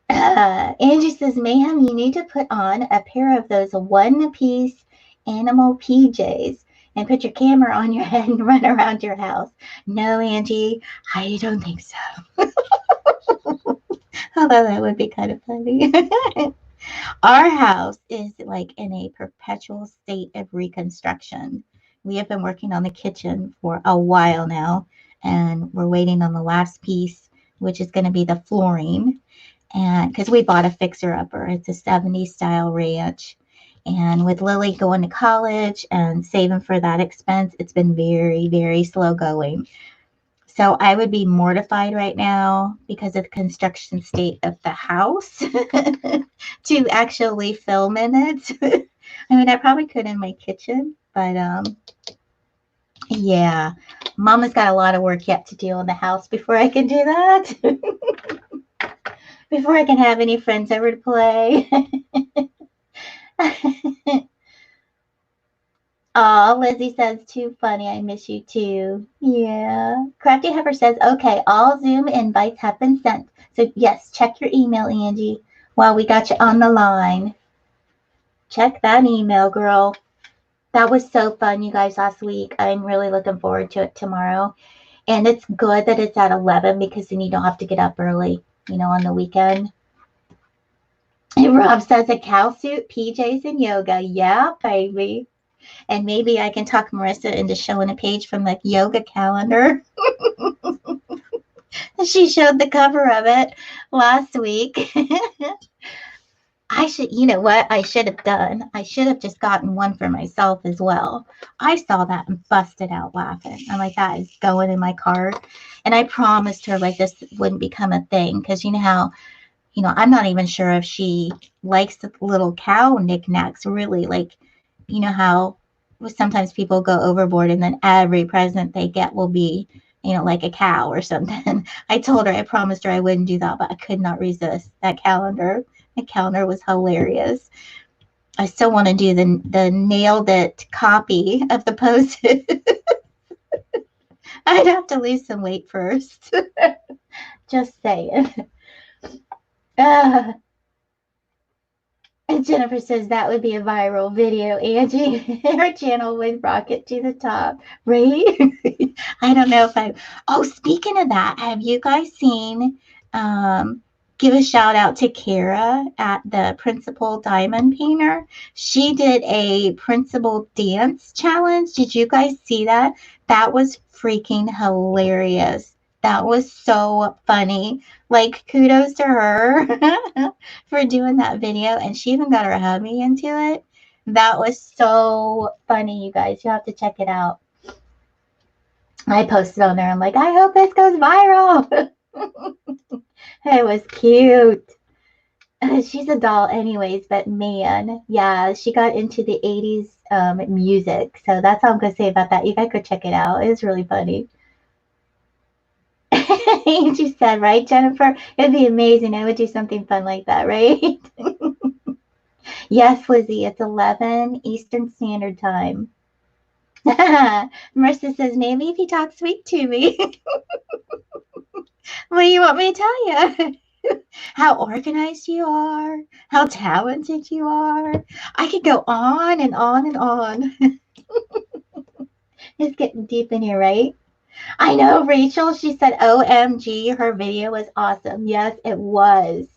Angie says, Mayhem, you need to put on a pair of those one-piece animal PJs and put your camera on your head and run around your house. No, Angie, I don't think so. Although that would be kind of funny. Our house is like in a perpetual state of reconstruction. We have been working on the kitchen for a while now, and we're waiting on the last piece, which is going to be the flooring. And because we bought a fixer-upper, it's a 70s style ranch. And with Lily going to college and saving for that expense, it's been very, very slow going. So I would be mortified right now because of the construction state of the house to actually film in it. I mean, I probably could in my kitchen, but yeah, Mama's got a lot of work yet to do in the house before I can do that. Before I can have any friends over to play. Oh, Lizzie says, too funny. I miss you too. Yeah. Crafty Heifer says, okay, all Zoom invites have been sent. So, yes, check your email, Angie, while we got you on the line. Check that email, girl. That was so fun, you guys, last week. I'm really looking forward to it tomorrow. And it's good that it's at 11 because then you don't have to get up early, on the weekend. And Rob says, a cow suit, PJs, and yoga. Yeah, baby. And maybe I can talk Marissa into showing a page from the yoga calendar. She showed the cover of it last week. You know what I should have done? I should have just gotten one for myself as well. I saw that and busted out laughing. I'm like, that is going in my cart. And I promised her like this wouldn't become a thing because you know how, I'm not even sure if she likes the little cow knickknacks really. Like, you know how sometimes people go overboard and then every present they get will be, like a cow or something. I told her, I promised her I wouldn't do that, but I could not resist that calendar. The calendar was hilarious. I still want to do the nailed it copy of the post. I'd have to lose some weight first. Just saying. And Jennifer says that would be a viral video, Angie. Her channel would rocket to the top, right? I don't know if oh, speaking of that, have you guys seen, give a shout out to Kara at the Principal Diamond Painter. She did a Principal Dance Challenge. Did you guys see that? That was freaking hilarious. That was so funny. Like, kudos to her for doing that video. And she even got her hubby into it. That was so funny, you guys. You have to check it out. I posted on there. I'm like, I hope this goes viral. It was cute. She's a doll anyways, but man, yeah, she got into the 80s music. So that's all I'm going to say about that. You guys could check it out. It was really funny. She said, right, Jennifer? It'd be amazing. I would do something fun like that, right? Yes, Lizzie, it's 11 Eastern Standard Time. Marissa says, maybe if you talk sweet to me. What do you want me to tell you? How organized you are, how talented you are. I could go on and on and on. It's getting deep in here, right? I know, Rachel, she said, OMG, her video was awesome. Yes, it was.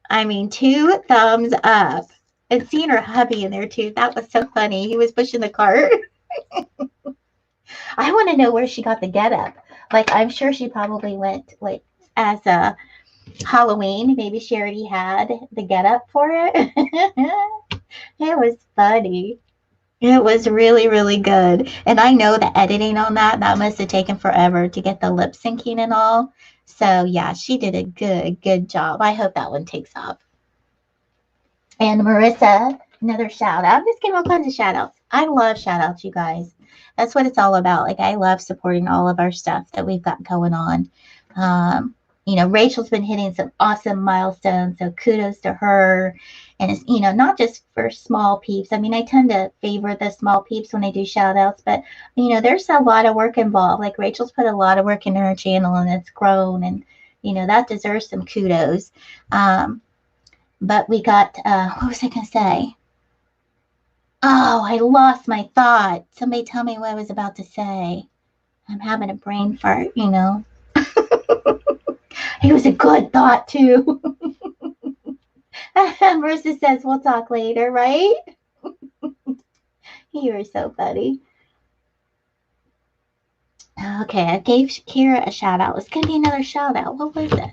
I mean, 2 thumbs up. And seeing her hubby in there, too. That was so funny. He was pushing the cart. I want to know where she got the getup. Like, I'm sure she probably went, like, as a, Halloween. Maybe she already had the getup for it. It was funny. It was really, really good. And I know the editing on that must have taken forever to get the lip syncing and all. So yeah, she did a good job. I hope that one takes off. And Marissa, another shout out. I'm just giving all kinds of shout outs. I love shout outs, you guys. That's what it's all about. Like, I love supporting all of our stuff that we've got going on. Rachel's been hitting some awesome milestones, so kudos to her. And it's, not just for small peeps. I mean, I tend to favor the small peeps when I do shout outs, but, there's a lot of work involved. Like, Rachel's put a lot of work into her channel and it's grown, and, that deserves some kudos. But we got, what was I going to say? Oh, I lost my thought. Somebody tell me what I was about to say. I'm having a brain fart, It was a good thought, too. Marissa says, we'll talk later, right? You are so funny. Okay, I gave Shakira a shout out. It's going to be another shout out. What was it?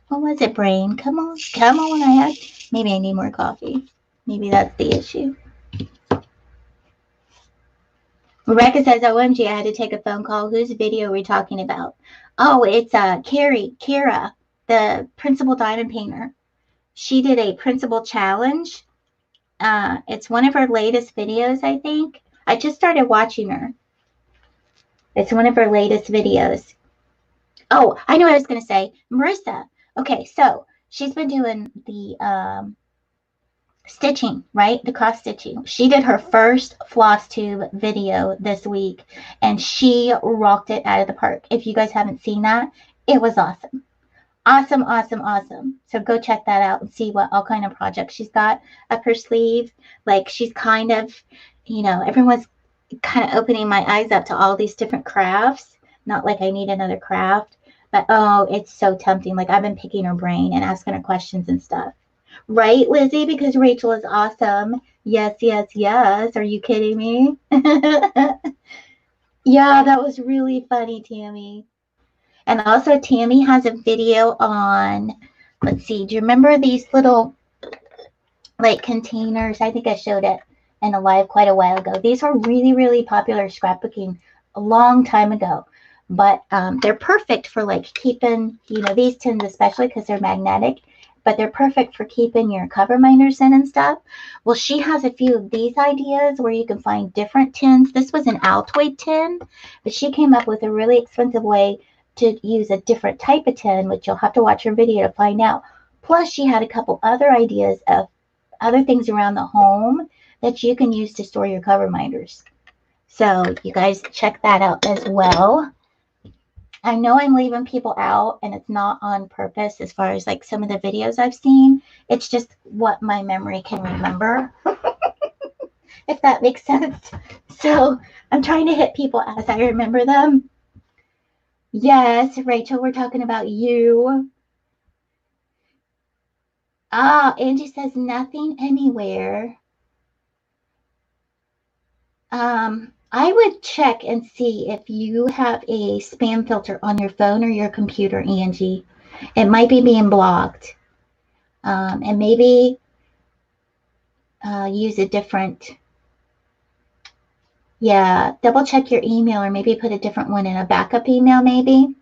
What was it, brain? Come on. Maybe I need more coffee. Maybe that's the issue. Rebecca says, OMG, I had to take a phone call. Whose video are we talking about? Oh, it's Kara, the principal diamond painter. She did a principal challenge. It's one of her latest videos, I think. I just started watching her. It's one of her latest videos. Oh, I know what I was going to say. Marissa. Okay, so she's been doing the stitching, right? The cross stitching. She did her first floss tube video this week, and she rocked it out of the park. If you guys haven't seen that, it was awesome. Awesome. So go check that out and see what all kind of projects she's got up her sleeve. Like, she's kind of, everyone's kind of opening my eyes up to all these different crafts. Not like I need another craft, but oh, it's so tempting. Like, I've been picking her brain and asking her questions and stuff. Right, Lizzie? Because Rachel is awesome. Yes. Are you kidding me? Yeah, that was really funny, Tammy. And also, Tammy has a video on, let's see, do you remember these little, like, containers? I think I showed it in a live quite a while ago. These were really, really popular scrapbooking a long time ago. But they're perfect for, like, keeping, these tins especially because they're magnetic. But they're perfect for keeping your cover minders in and stuff. Well, she has a few of these ideas where you can find different tins. This was an Altoid tin, but she came up with a really expensive way to use a different type of tin, which you'll have to watch her video to find out. Plus, she had a couple other ideas of other things around the home that you can use to store your cover minders. So you guys check that out as well. I know I'm leaving people out, and it's not on purpose as far as like some of the videos I've seen. It's just what my memory can remember, if that makes sense. So I'm trying to hit people as I remember them. Yes, Rachel, we're talking about you. Angie says nothing anywhere. I would check and see if you have a spam filter on your phone or your computer, Angie. It might be being blocked. And maybe use a different, double check your email, or maybe put a different one in, a backup email maybe.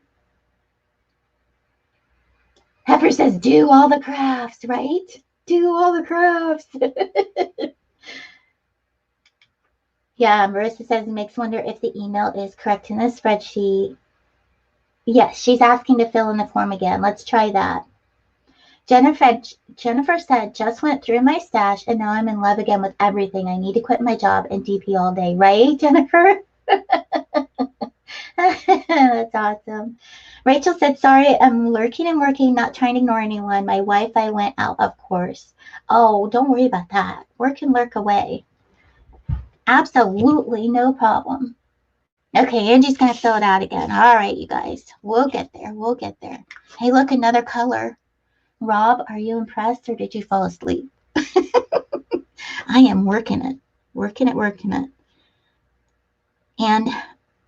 Heifer says, do all the crafts, right? Do all the crafts. Yeah, Marissa says, it makes wonder if the email is correct in the spreadsheet. Yes, she's asking to fill in the form again. Let's try that. Jennifer said, just went through my stash and now I'm in love again with everything. I need to quit my job and DP all day. Right, Jennifer? That's awesome. Rachel said, sorry, I'm lurking and working, not trying to ignore anyone. My Wi-Fi went out, of course. Oh, don't worry about that. Work and lurk away. Absolutely no problem. Okay, Angie's going to fill it out again. All right, you guys. We'll get there. Hey, look, another color. Rob, are you impressed, or did you fall asleep? I am working it. And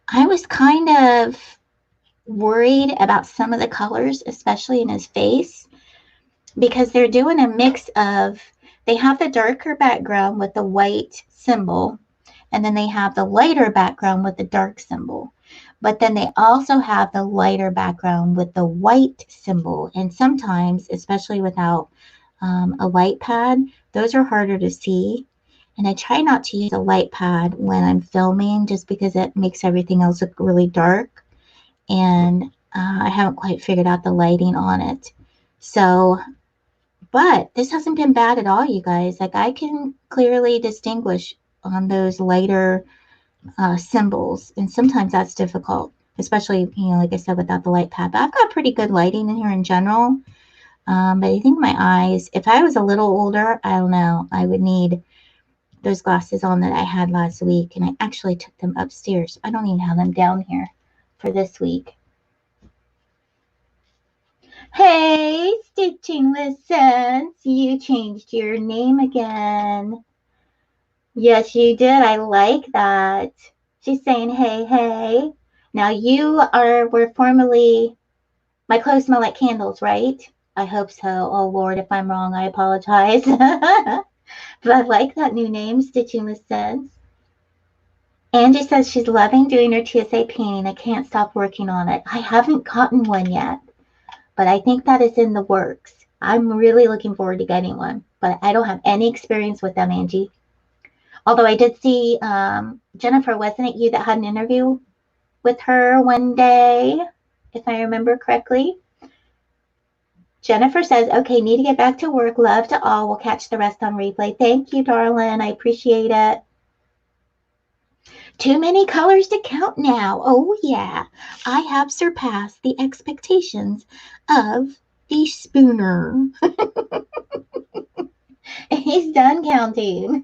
I was kind of worried about some of the colors, especially in his face, because they're doing a mix of, they have the darker background with the white symbol, and then they have the lighter background with the dark symbol. But then they also have the lighter background with the white symbol. And sometimes, especially without a light pad, those are harder to see. And I try not to use a light pad when I'm filming just because it makes everything else look really dark. And I haven't quite figured out the lighting on it. So, but this hasn't been bad at all, you guys. Like, I can clearly distinguish on those lighter symbols, and sometimes that's difficult, especially, you know, like I said, without the light pad. But I've got pretty good lighting in here in general. But I think my eyes, if I was a little older, I don't know, I would need those glasses on that I had last week, and I actually took them upstairs. I don't even have them down here for this week. Hey, Stitching Lessons, you changed your name again. Yes, you did. I like that. She's saying, hey, hey. Now you were formerly My Clothes Smell Like Candles, right? I hope so. Oh, Lord, if I'm wrong, I apologize. But I like that new name, Stitching with Sense. Angie says she's loving doing her TSA painting. I can't stop working on it. I haven't gotten one yet, but I think that is in the works. I'm really looking forward to getting one, but I don't have any experience with them, Angie. Although I did see Jennifer, wasn't it you that had an interview with her one day, if I remember correctly? Jennifer says, okay, need to get back to work. Love to all. We'll catch the rest on replay. Thank you, darling. I appreciate it. Too many colors to count now. Oh, yeah. I have surpassed the expectations of the spooner. He's done counting.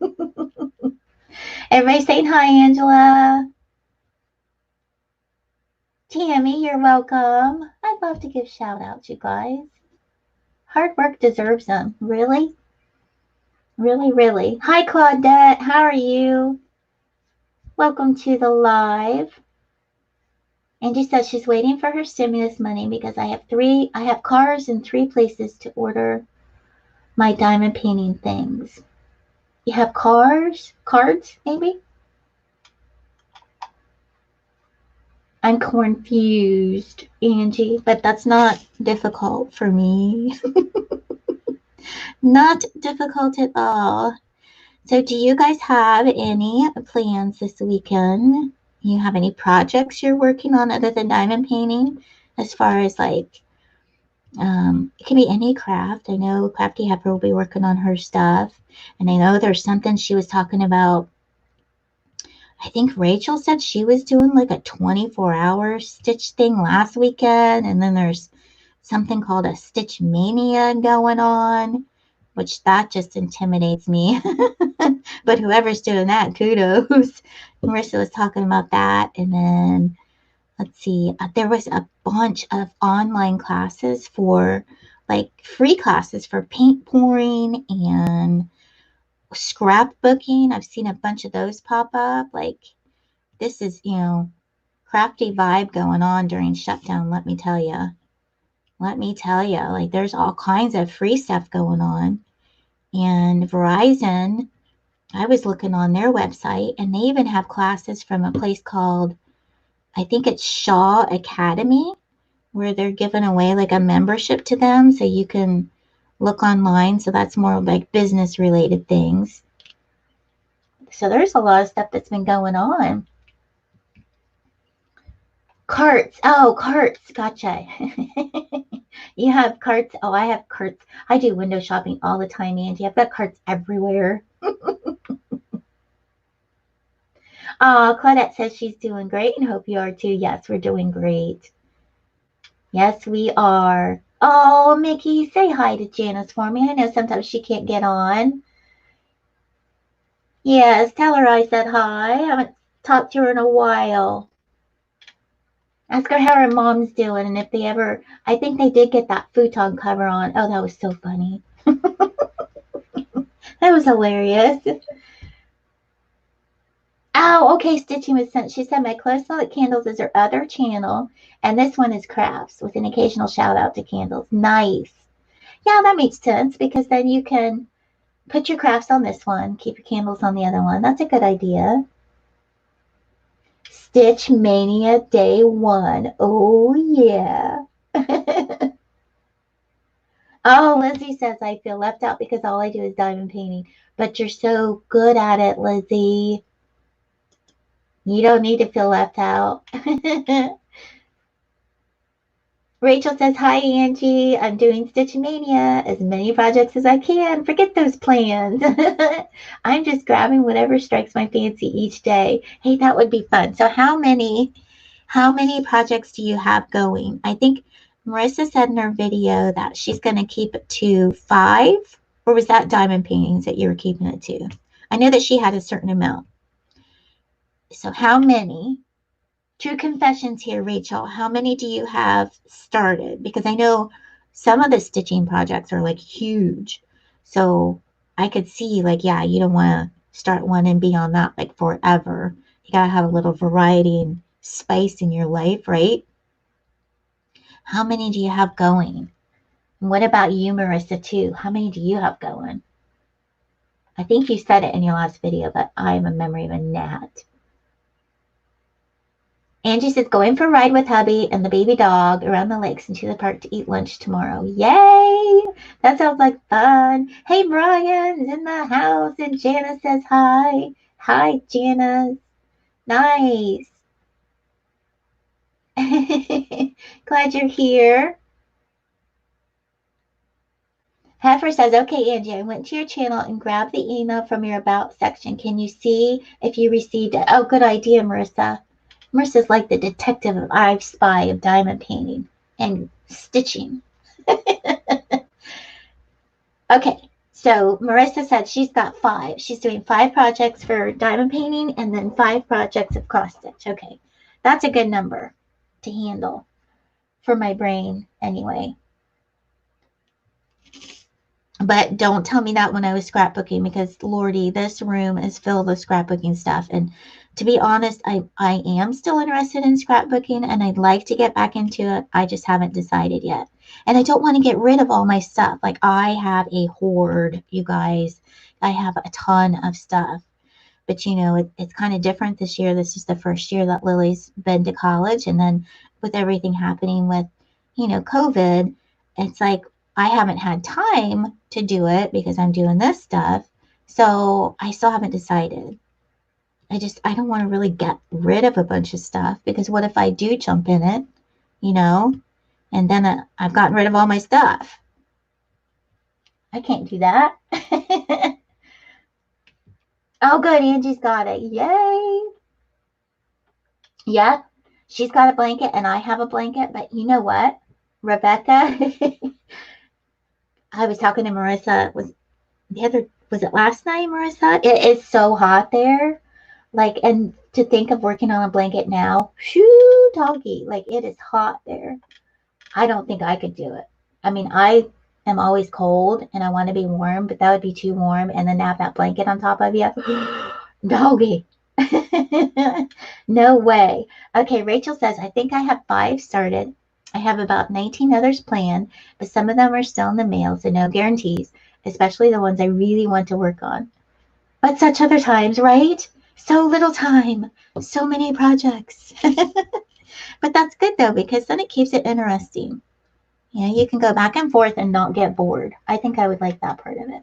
Everybody saying hi, Angela. Tammy, you're welcome. I'd love to give shout outs, you guys. Hard work deserves them. Really? Really, really. Hi, Claudette. How are you? Welcome to the live. Angie says she's waiting for her stimulus money because I have cars in 3 places to order my diamond painting things. You have cards, maybe? I'm confused, Angie, but that's not difficult for me. Not difficult at all. So do you guys have any plans this weekend? You have any projects you're working on other than diamond painting? As far as like, it can be any craft. I know Crafty Heifer will be working on her stuff. And I know there's something she was talking about. I think Rachel said she was doing like a 24-hour stitch thing last weekend. And then there's something called a Stitch Mania going on, which that just intimidates me. But whoever's doing that, kudos. Marissa was talking about that. And then, let's see, there was a bunch of online classes for, like, free classes for paint pouring and scrapbooking. I've seen a bunch of those pop up. Like, this is, you know, crafty vibe going on during shutdown, let me tell you. Let me tell you, like, there's all kinds of free stuff going on. And Verizon, I was looking on their website, and they even have classes from a place called, I think it's Shaw Academy, where they're giving away like a membership to them so you can look online. So that's more like business related things. So there's a lot of stuff that's been going on. Carts. Oh, carts. Gotcha. You have carts. Oh, I have carts. I do window shopping all the time, Angie. I've got carts everywhere. Claudette says she's doing great and hope you are too. Yes, we're doing great. Yes, we are. Oh, Mickey, say hi to Janice for me. I know sometimes she can't get on. Yes, tell her I said hi. I haven't talked to her in a while. Ask her how her mom's doing and if they ever, I think they did get that futon cover on. Oh, that was so funny. That was hilarious. Oh, okay, Stitching with Scent. She said, my Close Millet Candles is her other channel, and this one is crafts with an occasional shout out to candles. Nice. Yeah, that makes sense because then you can put your crafts on this one, keep your candles on the other one. That's a good idea. Stitch Mania Day 1. Oh, yeah. Oh, Lizzie says, I feel left out because all I do is diamond painting. But you're so good at it, Lizzie. You don't need to feel left out. Rachel says, hi, Angie. I'm doing Stitch Mania, as many projects as I can. Forget those plans. I'm just grabbing whatever strikes my fancy each day. Hey, that would be fun. So how many projects do you have going? I think Marissa said in her video that she's going to keep it to 5. Or was that diamond paintings that you were keeping it to? I know that she had a certain amount. So how many? True confessions here, Rachel. How many do you have started? Because I know some of the stitching projects are like huge. So I could see like, yeah, you don't want to start one and be on that like forever. You got to have a little variety and spice in your life, right? How many do you have going? And what about you, Marissa, too? How many do you have going? I think you said it in your last video, but I am a memory of a gnat. Angie says, going for a ride with hubby and the baby dog around the lakes and to the park to eat lunch tomorrow. Yay! That sounds like fun. Hey, Brian's in the house and Janice says hi. Hi, Janice. Nice. Glad you're here. Heifer says, okay, Angie, I went to your channel and grabbed the email from your About section. Can you see if you received it? Oh, good idea, Marissa. Marissa's like the detective of I Spy of diamond painting and stitching. Okay, so Marissa said she's got 5. She's doing 5 projects for diamond painting and then 5 projects of cross stitch. Okay, that's a good number to handle for my brain anyway. But don't tell me that when I was scrapbooking because, Lordy, this room is filled with scrapbooking stuff. And to be honest, I am still interested in scrapbooking and I'd like to get back into it. I just haven't decided yet. And I don't want to get rid of all my stuff. Like I have a hoard, you guys. I have a ton of stuff. But, you know, it's kind of different this year. This is the first year that Lily's been to college. And then with everything happening with, you know, COVID, it's like, I haven't had time to do it because I'm doing this stuff. So I still haven't decided. I don't want to really get rid of a bunch of stuff because what if I do jump in it, you know, and then I've gotten rid of all my stuff. I can't do that. Oh, good. Angie's got it. Yay. Yep. She's got a blanket and I have a blanket. But you know what, Rebecca? I was talking to Marissa. Was it last night, Marissa? It is so hot there. Like, and to think of working on a blanket now, shoo, doggy. Like, it is hot there. I don't think I could do it. I mean, I am always cold and I want to be warm, but that would be too warm. And then to have that blanket on top of you, doggy. No way. Okay, Rachel says, I think I have 5 started. I have about 19 others planned, but some of them are still in the mail, so no guarantees, especially the ones I really want to work on. But such other times, right? So little time, so many projects. But that's good though, because then it keeps it interesting. You know, you can go back and forth and not get bored. I think I would like that part of it.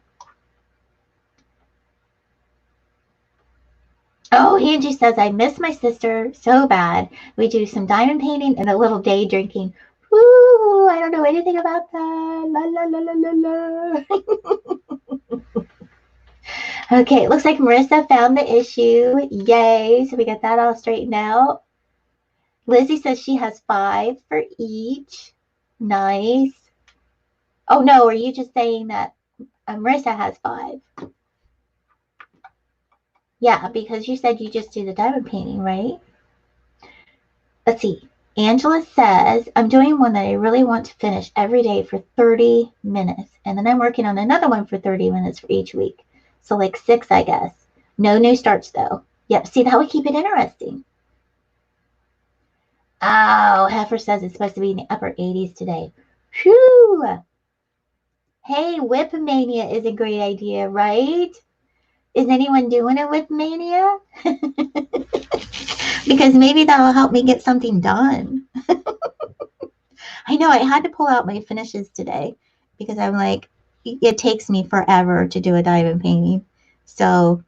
Oh, Angie says, I miss my sister so bad. We do some diamond painting and a little day drinking. Woo, I don't know anything about that. La, la, la, la, la, la. Okay, it looks like Marissa found the issue. Yay, so we got that all straightened out. Lizzie says she has 5 for each. Nice. Oh, no, are you just saying that Marissa has 5? Yeah, because you said you just do the diamond painting, right? Let's see. Angela says, I'm doing one that I really want to finish every day for 30 minutes. And then I'm working on another one for 30 minutes for each week. So like 6, I guess. No new starts, though. Yep, see, that would keep it interesting. Oh, Heifer says it's supposed to be in the upper 80s today. Whew. Hey, WIP Mania is a great idea, right? Is anyone doing a WIP Mania? Because maybe that'll help me get something done. I know I had to pull out my finishes today because I'm like, it takes me forever to do a diamond painting. So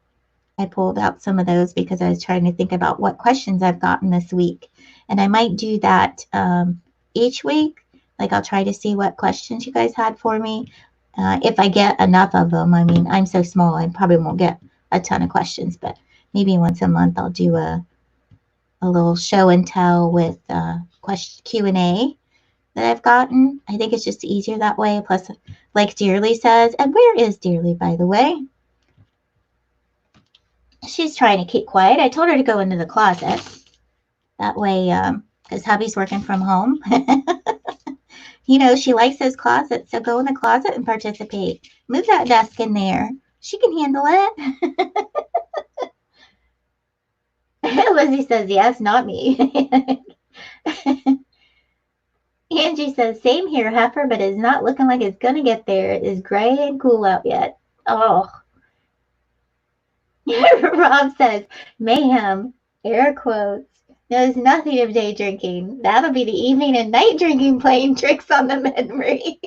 I pulled out some of those because I was trying to think about what questions I've gotten this week. And I might do that each week. Like I'll try to see what questions you guys had for me. If I get enough of them, I mean, I'm so small, I probably won't get a ton of questions, but maybe once a month I'll do a little show and tell with Q&A that I've gotten. I think it's just easier that way. Plus, like Dearly says, and where is Dearly, by the way? She's trying to keep quiet. I told her to go into the closet. That way, because hubby's working from home. You know, she likes those closets, so go in the closet and participate. Move that desk in there. She can handle it. Lizzie says, yes, not me. Angie says, same here, Heifer, but it's not looking like it's going to get there. It is gray and cool out yet. Oh. Rob says, mayhem, air quotes, knows nothing of day drinking. That'll be the evening and night drinking playing tricks on the memory.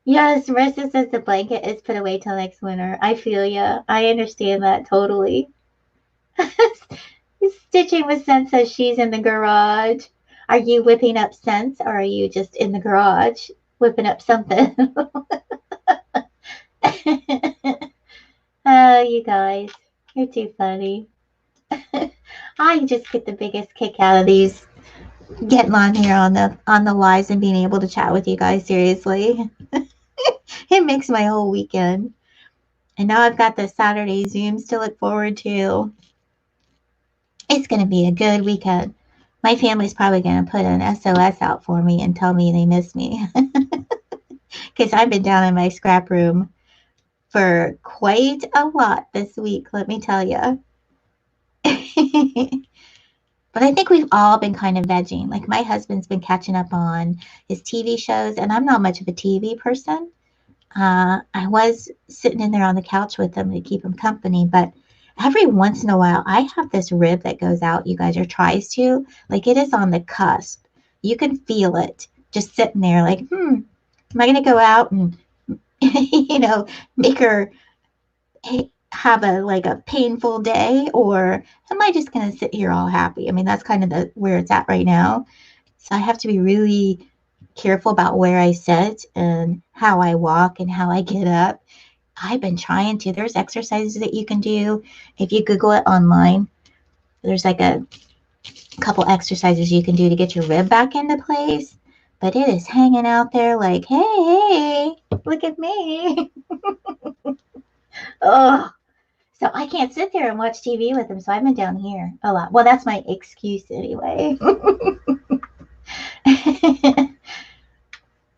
Yes, Marissa says the blanket is put away till next winter. I feel ya. I understand that totally. Stitching with Sense says she's in the garage. Are you whipping up scents or are you just in the garage whipping up something? Oh, you guys, you're too funny. I just get the biggest kick out of these getting on here on the lives and being able to chat with you guys. Seriously, it makes my whole weekend. And now I've got the Saturday Zooms to look forward to. It's going to be a good weekend. My family's probably going to put an SOS out for me and tell me they miss me. Because I've been down in my scrap room for quite a lot this week, let me tell you. But I think we've all been kind of vegging. Like my husband's been catching up on his TV shows, and I'm not much of a TV person. I was sitting in there on the couch with him to keep him company, but every once in a while, I have this rib that goes out, you guys, or tries to. Like it is on the cusp. You can feel it just sitting there like, am I going to go out and, make her have a painful day, or am I just going to sit here all happy? I mean, that's kind of where it's at right now. So I have to be really careful about where I sit and how I walk and how I get up. I've been trying to. There's exercises that you can do. If you Google it online, there's like a couple exercises you can do to get your rib back into place. But it is hanging out there like, hey, look at me. Oh, so I can't sit there and watch TV with him. So I've been down here a lot. Well, that's my excuse anyway.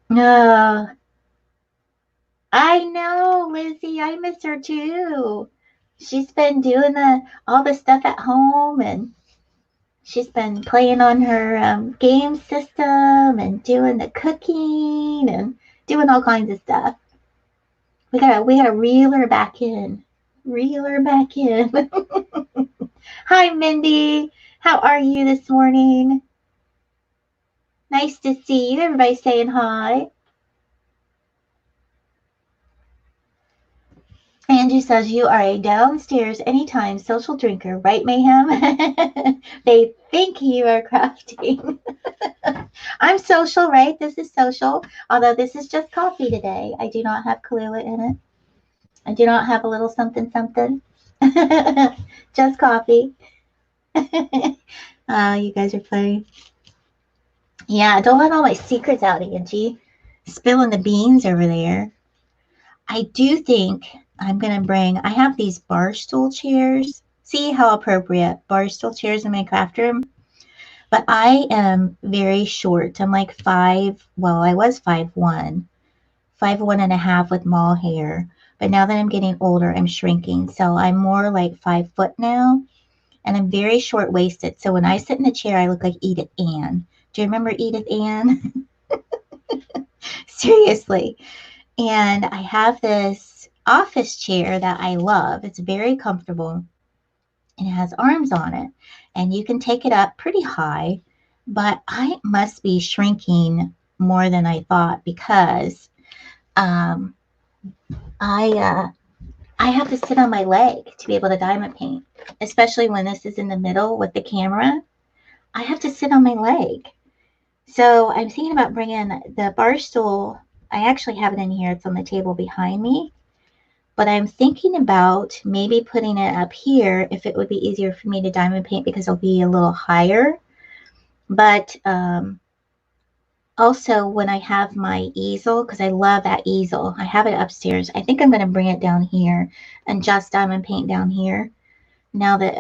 No. I know, Lizzie. I miss her too. She's been doing all the stuff at home, and she's been playing on her game system and doing the cooking and doing all kinds of stuff. We gotta reel her back in. Reel her back in. Hi, Mindy. How are you this morning? Nice to see you. Everybody saying hi. Angie says you are a downstairs anytime social drinker, right, Mayhem? They think you are crafting. I'm social, right? This is social, although this is just coffee today. I do not have Kahlua in it. I do not have a little something something. Just coffee. You guys are funny. Yeah, don't let all my secrets out, Angie. Spilling the beans over there. I do think I'm going to I have these bar stool chairs. See how appropriate, bar stool chairs in my craft room. But I am very short. I'm like I was 5'1", 5'1 and a half with mall hair. But now that I'm getting older, I'm shrinking. So I'm more like 5 foot now, and I'm very short-waisted. So when I sit in the chair, I look like Edith Ann. Do you remember Edith Ann? Seriously. And I have this office chair that I love. It's very comfortable, and it has arms on it. And you can take it up pretty high, but I must be shrinking more than I thought because um, I have to sit on my leg to be able to diamond paint, especially when this is in the middle with the camera. I have to sit on my leg. So I'm thinking about bringing the bar stool. I actually have it in here. It's on the table behind me. But I'm thinking about maybe putting it up here if it would be easier for me to diamond paint because it'll be a little higher. But also when I have my easel, because I love that easel, I have it upstairs. I think I'm going to bring it down here and just diamond paint down here now that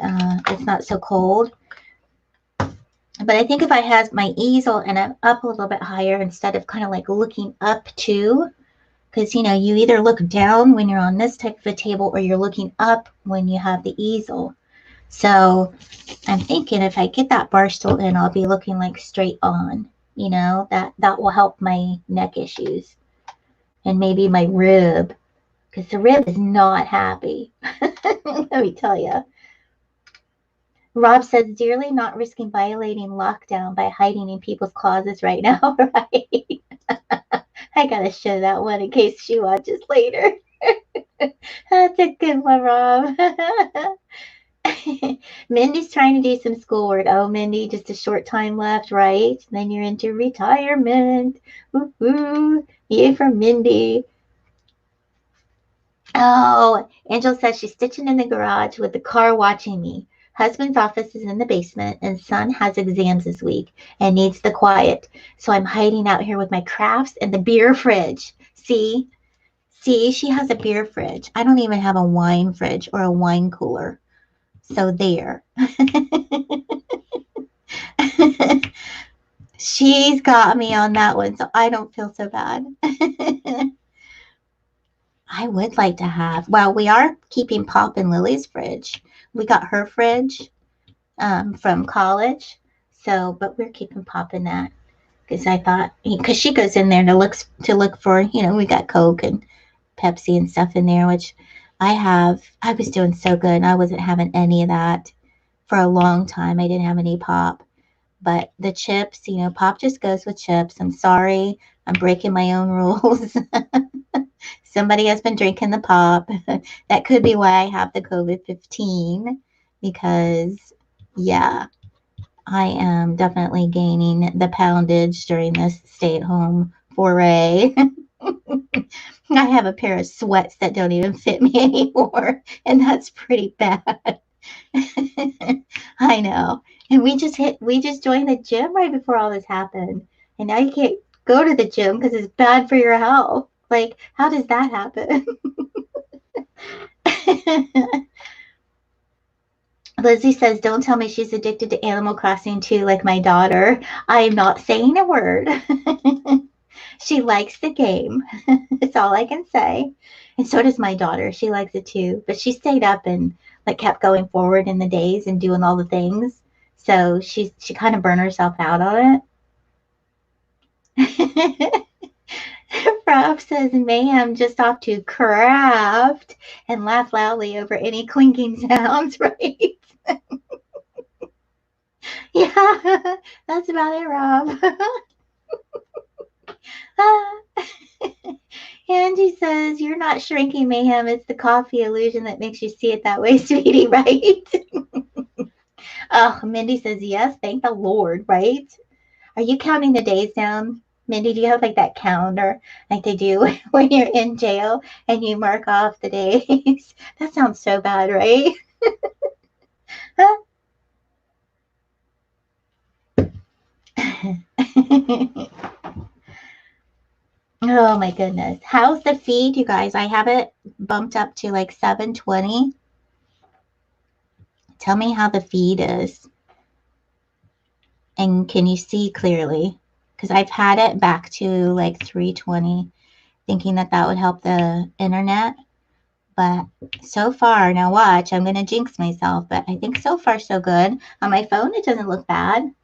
it's not so cold. But I think if I had my easel and I'm up a little bit higher instead of kind of like looking up too, because, you know, you either look down when you're on this type of a table or you're looking up when you have the easel. So I'm thinking if I get that bar stool in, I'll be looking like straight on, you know, that will help my neck issues and maybe my rib, because the rib is not happy. Let me tell you. Rob says, dearly not risking violating lockdown by hiding in people's closets right now, right? I gotta show that one in case she watches later. That's a good one, Rob. Mindy's trying to do some schoolwork. Oh, Mindy, just a short time left, right? Then you're into retirement. Woo-hoo. Yay for Mindy. Oh, Angel says she's stitching in the garage with the car watching me. Husband's office is in the basement, and son has exams this week and needs the quiet. So I'm hiding out here with my crafts and the beer fridge. See, she has a beer fridge. I don't even have a wine fridge or a wine cooler. So there. She's got me on that one, so I don't feel so bad. I would like to have, well, we are keeping Pop in Lily's fridge. We got her fridge from college. So, but we're keeping Pop in that because I thought, because she goes in there to look for, you know, we got Coke and Pepsi and stuff in there, which I was doing so good. I wasn't having any of that for a long time. I didn't have any Pop. But the chips, you know, Pop just goes with chips. I'm sorry. I'm breaking my own rules. Somebody has been drinking the Pop. That could be why I have the COVID-15 because, yeah, I am definitely gaining the poundage during this stay-at-home foray. I have a pair of sweats that don't even fit me anymore, and that's pretty bad. I know. And we just joined the gym right before all this happened. And now you can't go to the gym because it's bad for your health. Like, how does that happen? Lizzie says, don't tell me she's addicted to Animal Crossing too, like my daughter. I'm not saying a word. She likes the game. That's all I can say. And so does my daughter. She likes it too. But she stayed up and like kept going forward in the days and doing all the things. So she kind of burned herself out on it. Rob says, Mayhem just off to craft and laugh loudly over any clinking sounds, right? Yeah, that's about it, Rob. Angie says, you're not shrinking, Mayhem. It's the coffee illusion that makes you see it that way, sweetie, right? Oh, Mindy says, yes, thank the Lord, right? Are you counting the days down? Mindy, do you have like that calendar like they do when you're in jail and you mark off the days? That sounds so bad, right? Oh my goodness. How's the feed, you guys? I have it bumped up to like 720. Tell me how the feed is. And can you see clearly? Because I've had it back to like 320, thinking that would help the internet. But so far, now watch, I'm going to jinx myself, but I think so far so good. On my phone, it doesn't look bad.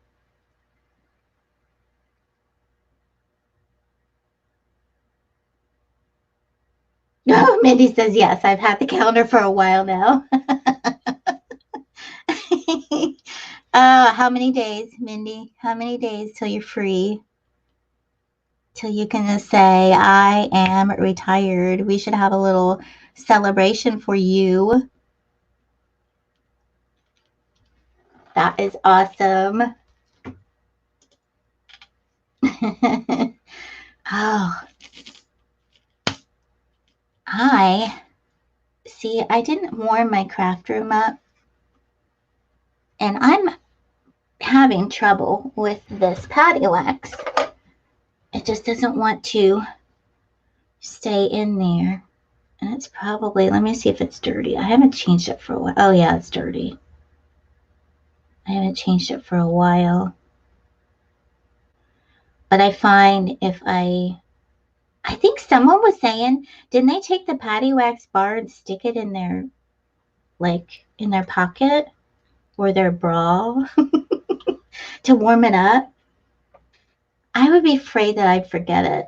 Oh, Mindy says yes. I've had the calendar for a while now. How many days, Mindy? How many days till you're free? Till you can just say, I am retired. We should have a little celebration for you. That is awesome. Oh, I didn't warm my craft room up, and I'm having trouble with this patty wax. It just doesn't want to stay in there. And it's probably, let me see if it's dirty. I haven't changed it for a while. Oh yeah, it's dirty. I haven't changed it for a while. But I find if I think someone was saying, didn't they take the patty wax bar and stick it in their, like, in their pocket or their bra to warm it up? I would be afraid that I'd forget it.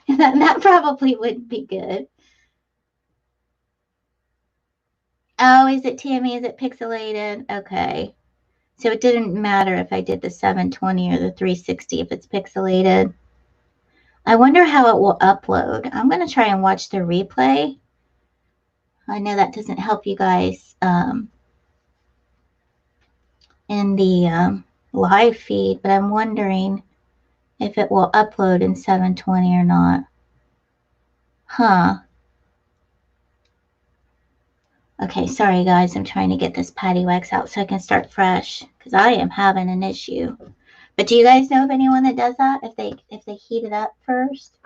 that probably wouldn't be good. Oh, is it Tammy? Is it pixelated? Okay. So it didn't matter if I did the 720 or the 360 if it's pixelated. I wonder how it will upload. I'm going to try and watch the replay. I know that doesn't help you guys in the live feed, but I'm wondering if it will upload in 720 or not. Huh. Okay, sorry guys, I'm trying to get this patty wax out so I can start fresh because I am having an issue. But do you guys know of anyone that does that? If they heat it up first?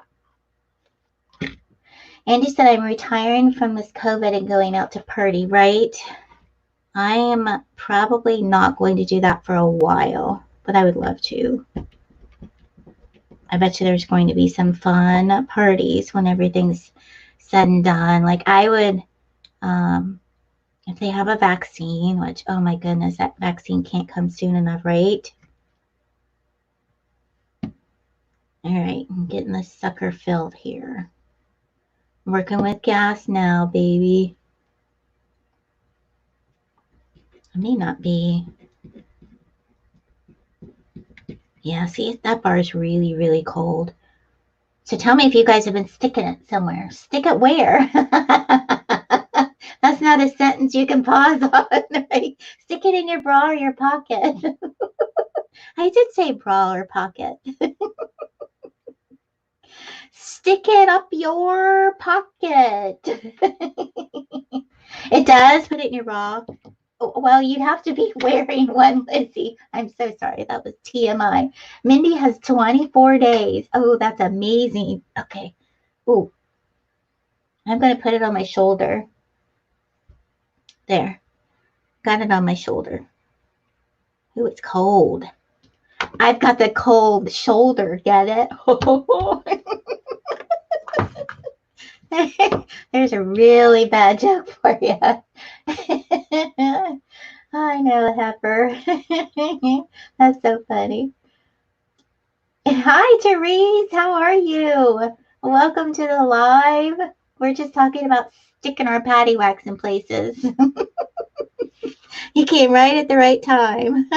Andy said I'm retiring from this COVID and going out to party, right? I am probably not going to do that for a while, but I would love to. I bet you there's going to be some fun parties when everything's said and done. Like I would, if they have a vaccine, which, oh my goodness, that vaccine can't come soon enough, right? All right, I'm getting this sucker filled here. I'm working with gas now, baby. I may not be. Yeah, see, that bar is really, really cold. So tell me if you guys have been sticking it somewhere. Stick it where? That's not a sentence you can pause on, right? Stick it in your bra or your pocket. I did say bra or pocket. Stick it up your pocket. It does. Put it in your bra. Well, you'd have to be wearing one, Lizzie. I'm so sorry. That was TMI. Mindy has 24 days. Oh, that's amazing. Okay. Ooh. I'm going to put it on my shoulder. There. Got it on my shoulder. Ooh, it's cold. I've got the cold shoulder. Get it? There's a really bad joke for you. I know, Heifer. That's so funny. Hi, Therese. How are you? Welcome to the live. We're just talking about sticking our patty wax in places. You came right at the right time.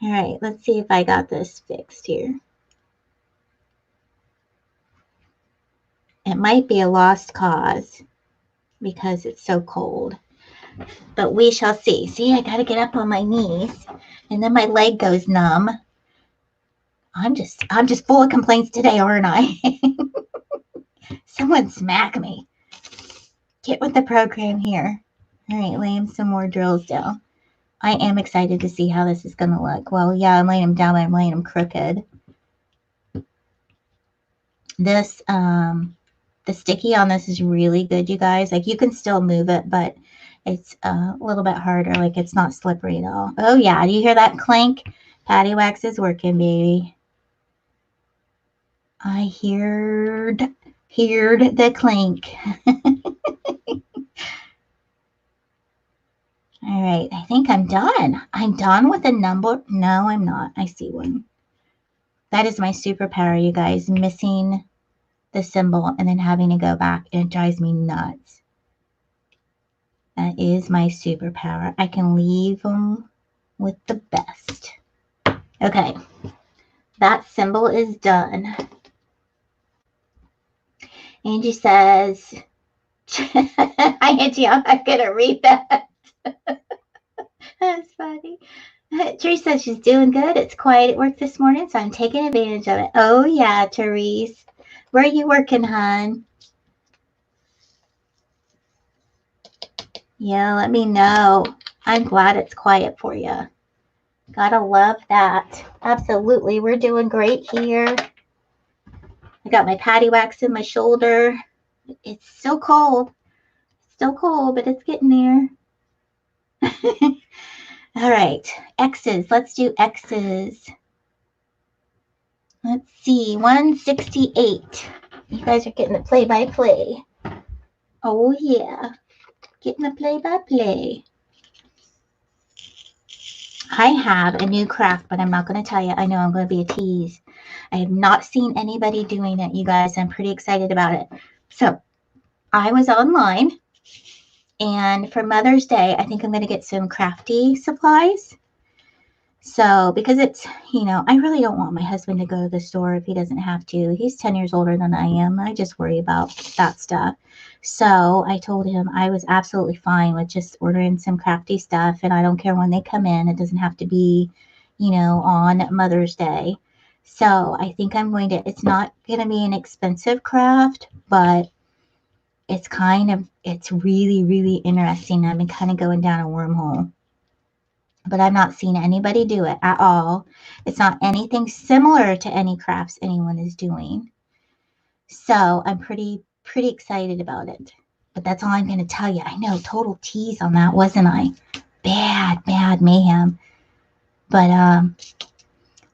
All right, let's see if I got this fixed here. It might be a lost cause because it's so cold, but we shall see. See, I got to get up on my knees, and then my leg goes numb. I'm just full of complaints today, aren't I? Someone smack me. Get with the program here. All right, laying some more drills down. I am excited to see how this is going to look. Well, yeah, I'm laying them down, but I'm laying them crooked. This, the sticky on this is really good, you guys. Like, you can still move it, but it's a little bit harder. Like, it's not slippery at all. Oh, yeah. Do you hear that clank? Patty wax is working, baby. I heard the clink. All right, I think I'm done. I'm done with the number. No, I'm not. I see one. That is my superpower, you guys, missing the symbol and then having to go back. It drives me nuts. That is my superpower. I can leave them with the best. Okay, that symbol is done. Angie says, hi, Angie, I'm not going to read that. That's funny. Therese says she's doing good. It's quiet at work this morning, so I'm taking advantage of it. Oh, yeah, Therese. Where are you working, hon? Yeah, let me know. I'm glad it's quiet for you. Gotta love that. Absolutely. We're doing great here. I got my patty wax in my shoulder. It's still cold. Still cold, but it's getting there. All right. X's. Let's do X's. Let's see. 168. You guys are getting the play-by-play. Oh, yeah. Getting the play-by-play. I have a new craft, but I'm not going to tell you. I know I'm going to be a tease. I have not seen anybody doing it, you guys. I'm pretty excited about it. So I was online, and for Mother's Day, I think I'm going to get some crafty supplies. So because it's, I really don't want my husband to go to the store if he doesn't have to. He's 10 years older than I am. I just worry about that stuff. So I told him I was absolutely fine with just ordering some crafty stuff, and I don't care when they come in. It doesn't have to be, on Mother's Day. So I think it's not going to be an expensive craft, but it's really, really interesting. I've been kind of going down a wormhole. But I've not seen anybody do it at all. It's not anything similar to any crafts anyone is doing. So I'm pretty excited about it. But that's all I'm going to tell you. I know, total tease on that, wasn't I? Bad mayhem. But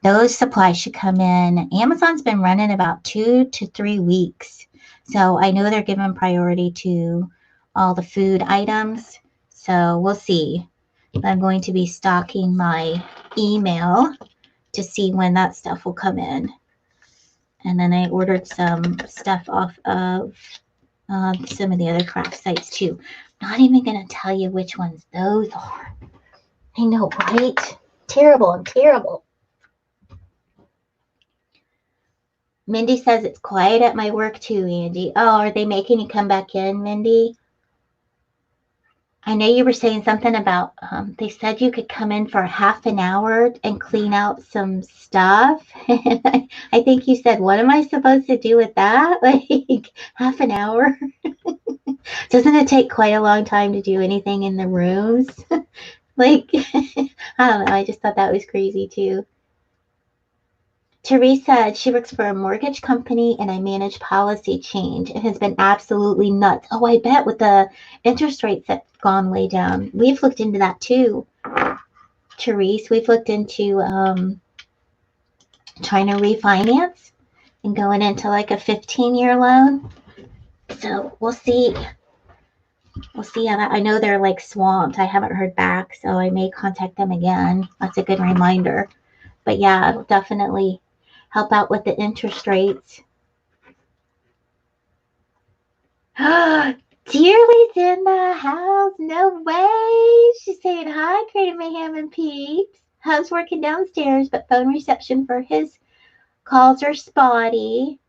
those supplies should come in. Amazon's been running about 2 to 3 weeks. So I know they're giving priority to all the food items. So we'll see. I'm going to be stalking my email to see when that stuff will come in. And then I ordered some stuff off of some of the other craft sites too. Not even going to tell you which ones those are. I know, right? Terrible. I'm terrible. Mindy says it's quiet at my work too, Angie. Oh, are they making you come back in, Mindy? I know you were saying something about, they said you could come in for half an hour and clean out some stuff. I think you said, what am I supposed to do with that? Like, half an hour? Doesn't it take quite a long time to do anything in the rooms? Like, I don't know. I just thought that was crazy too. Teresa, she works for a mortgage company, and I manage policy change. It has been absolutely nuts. Oh, I bet with the interest rates that have gone way down. We've looked into that too, Therese. We've looked into trying to refinance and going into like a 15-year loan. So we'll see. We'll see how that. I know they're like swamped. I haven't heard back, so I may contact them again. That's a good reminder. But yeah, it'll definitely help out with the interest rates. Dearly's in the house. No way. She's saying hi, Creative Mayhem and Peeps. Hub's working downstairs, but phone reception for his calls are spotty.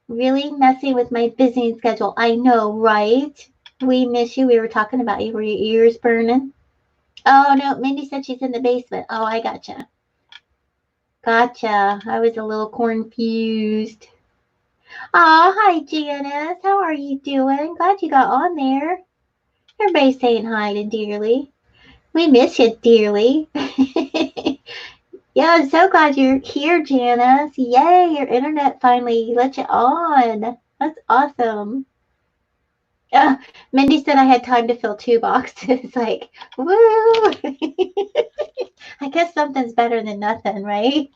Really messing with my busy schedule. I know, right? We miss you. We were talking about you. Were your ears burning? Oh, no. Mindy said she's in the basement. Oh, I gotcha. Gotcha. I was a little confused. Oh, hi, Janice. How are you doing? Glad you got on there. Everybody's saying hi to Dearly. We miss you, Dearly. Yeah, I'm so glad you're here, Janice. Yay, your internet finally let you on. That's awesome. Mindy said I had time to fill 2 boxes. Like, woo! I guess something's better than nothing, right?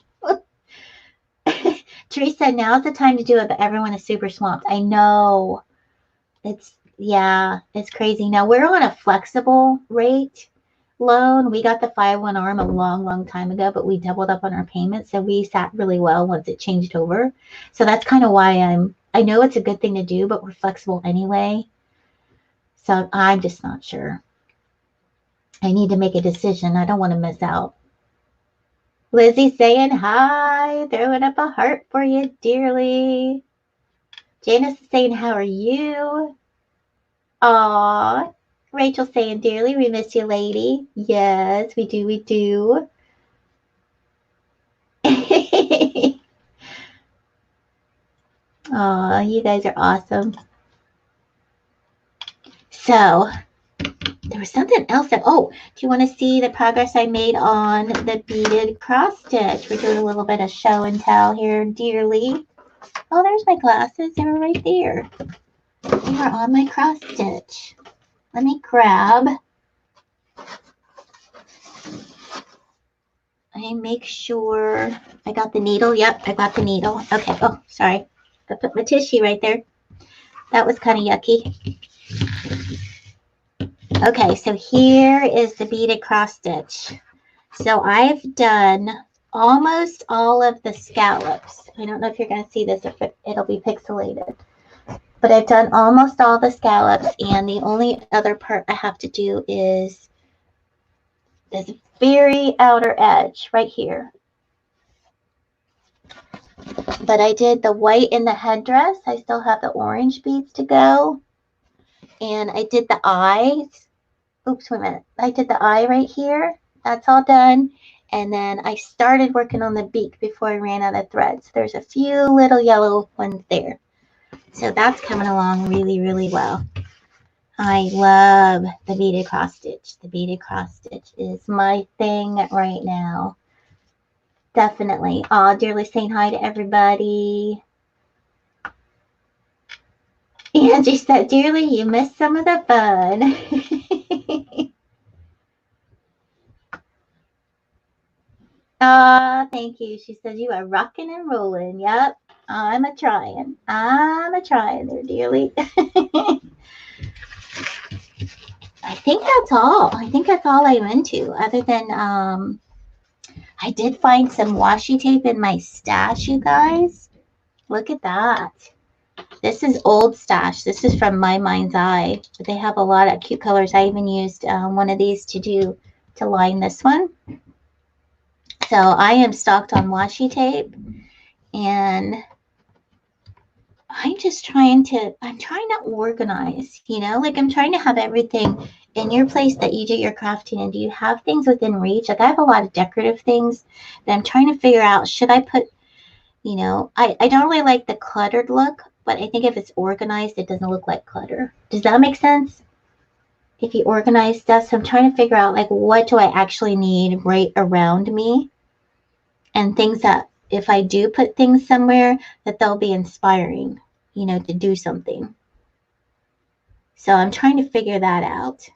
Teresa, now's the time to do it, but everyone is super swamped. I know. It's crazy. Now we're on a flexible rate loan. We got the 5-1 ARM a long time ago, but we doubled up on our payments. So we sat really well once it changed over. So that's kind of why I know it's a good thing to do, but we're flexible anyway. So I'm just not sure. I need to make a decision. I don't want to miss out. Lizzie saying hi, throwing up a heart for you dearly. Janice is saying, how are you? Aw, Rachel saying, dearly, we miss you, lady. Yes, we do. Aw, you guys are awesome. So, there was something else that, do you want to see the progress I made on the beaded cross stitch? We're doing a little bit of show and tell here, dearly. Oh, there's my glasses. They were right there. They were on my cross stitch. Let me grab. I make sure I got the needle. Yep, I got the needle. Okay. Oh, sorry. I put my tissue right there. That was kind of yucky. Okay, so here is the beaded cross stitch. So I've done almost all of the scallops. I don't know if you're going to see this, if it'll be pixelated. But I've done almost all the scallops, and the only other part I have to do is this very outer edge right here. But I did the white in the headdress. I still have the orange beads to go. And I did the eyes. Oops, wait a minute. I did the eye right here. That's all done. And then I started working on the beak before I ran out of threads. There's a few little yellow ones there. So that's coming along really well. I love the beaded cross stitch. The beaded cross stitch is my thing right now. Definitely. Oh, dearly saying hi to everybody. Angie said, dearly, you missed some of the fun. Oh, thank you. She says, you are rocking and rolling. Yep. I'm a trying there, dearly. I think that's all. I'm into, other than I did find some washi tape in my stash, you guys. Look at that. This is old stash. This is from My Mind's Eye. But they have a lot of cute colors. I even used one of these to line this one. So I am stocked on washi tape, and I'm trying to organize, like I'm trying to have everything in your place that you do your crafting. And do you have things within reach? Like I have a lot of decorative things that I'm trying to figure out. Should I put, I don't really like the cluttered look, but I think if it's organized, it doesn't look like clutter. Does that make sense? If you organize stuff, so I'm trying to figure out like what do I actually need right around me, and things that if I do put things somewhere that they'll be inspiring, to do something. So I'm trying to figure that out,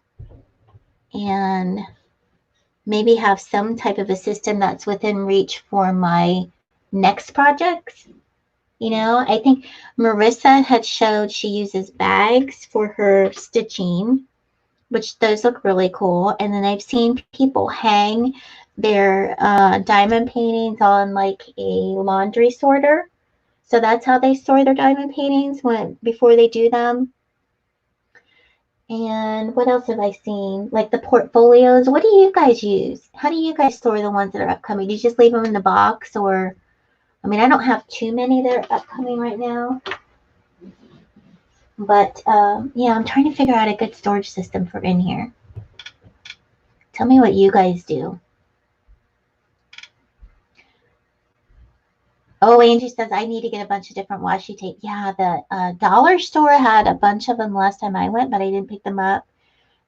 and maybe have some type of a system that's within reach for my next projects. I think Marissa had showed she uses bags for her stitching, which those look really cool. And then I've seen people hang their diamond paintings on like a laundry sorter. So that's how they store their diamond paintings before they do them. And what else have I seen? Like the portfolios. What do you guys use? How do you guys store the ones that are upcoming? Do you just leave them in the box, or, I mean, I don't have too many that are upcoming right now. But yeah, I'm trying to figure out a good storage system for in here. Tell me what you guys do. Oh, Angie says, I need to get a bunch of different washi tape. Yeah, the dollar store had a bunch of them last time I went, but I didn't pick them up.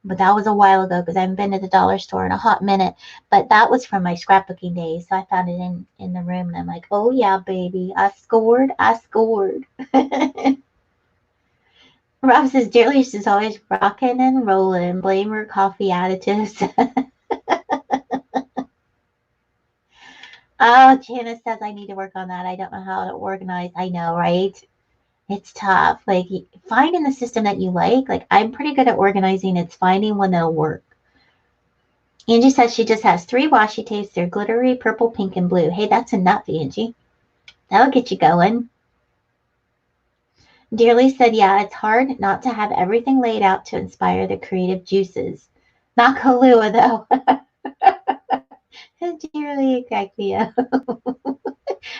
But that was a while ago because I haven't been to the dollar store in a hot minute. But that was from my scrapbooking days. So I found it in the room, and I'm like, oh, yeah, baby. I scored. Rob says, Dearly is always rocking and rolling. Blame her coffee additives. Oh, Janice says I need to work on that. I don't know how to organize. I know, right? It's tough. Like finding the system that you like. Like I'm pretty good at organizing. It's finding one that'll work. Angie says she just has 3 washi tapes. They're glittery, purple, pink, and blue. Hey, that's enough, Angie. That'll get you going. Dearly said, yeah, it's hard not to have everything laid out to inspire the creative juices. Not Kahlua, though. Dearly, cracked me up.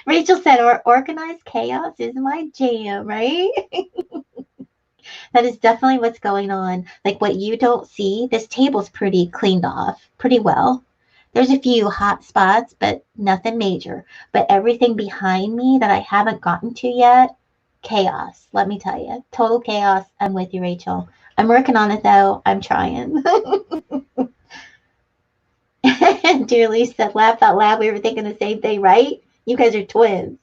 Rachel said, or organized chaos is my jam, right? That is definitely what's going on. Like what you don't see, this table's pretty cleaned off, pretty well. There's a few hot spots, but nothing major. But everything behind me that I haven't gotten to yet, chaos. Let me tell you, total chaos. I'm with you, Rachel. I'm working on it though. I'm trying. Dearly said, laugh out loud. We were thinking the same thing, right? You guys are twins.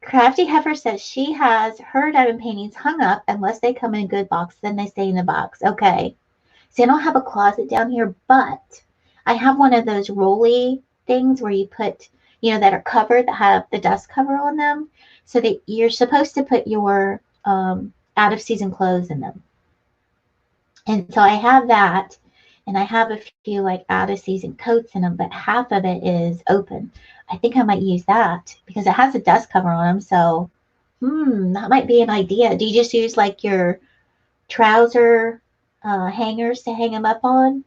Crafty Heifer says she has her diamond paintings hung up unless they come in a good box. Then they stay in the box. Okay. See, I don't have a closet down here, but I have one of those rolly things where you put, that are covered that have the dust cover on them. So that you're supposed to put your out of season clothes in them. And so I have that, and I have a few like out of season coats in them, but half of it is open. I think I might use that because it has a dust cover on them. So, that might be an idea. Do you just use like your trouser hangers to hang them up on?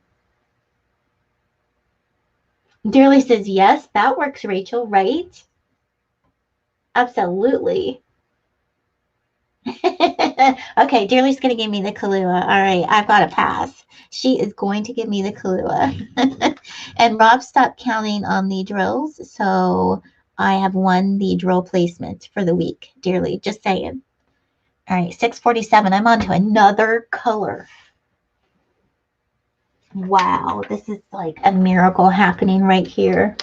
Dearly says, yes, that works, Rachel, right? Absolutely. Okay, Dearly's going to give me the Kahlua. All right, I've got to pass. She is going to give me the Kahlua. And Rob stopped counting on the drills, so I have won the drill placement for the week, Dearly. Just saying. All right, 6:47. I'm on to another color. Wow, this is like a miracle happening right here.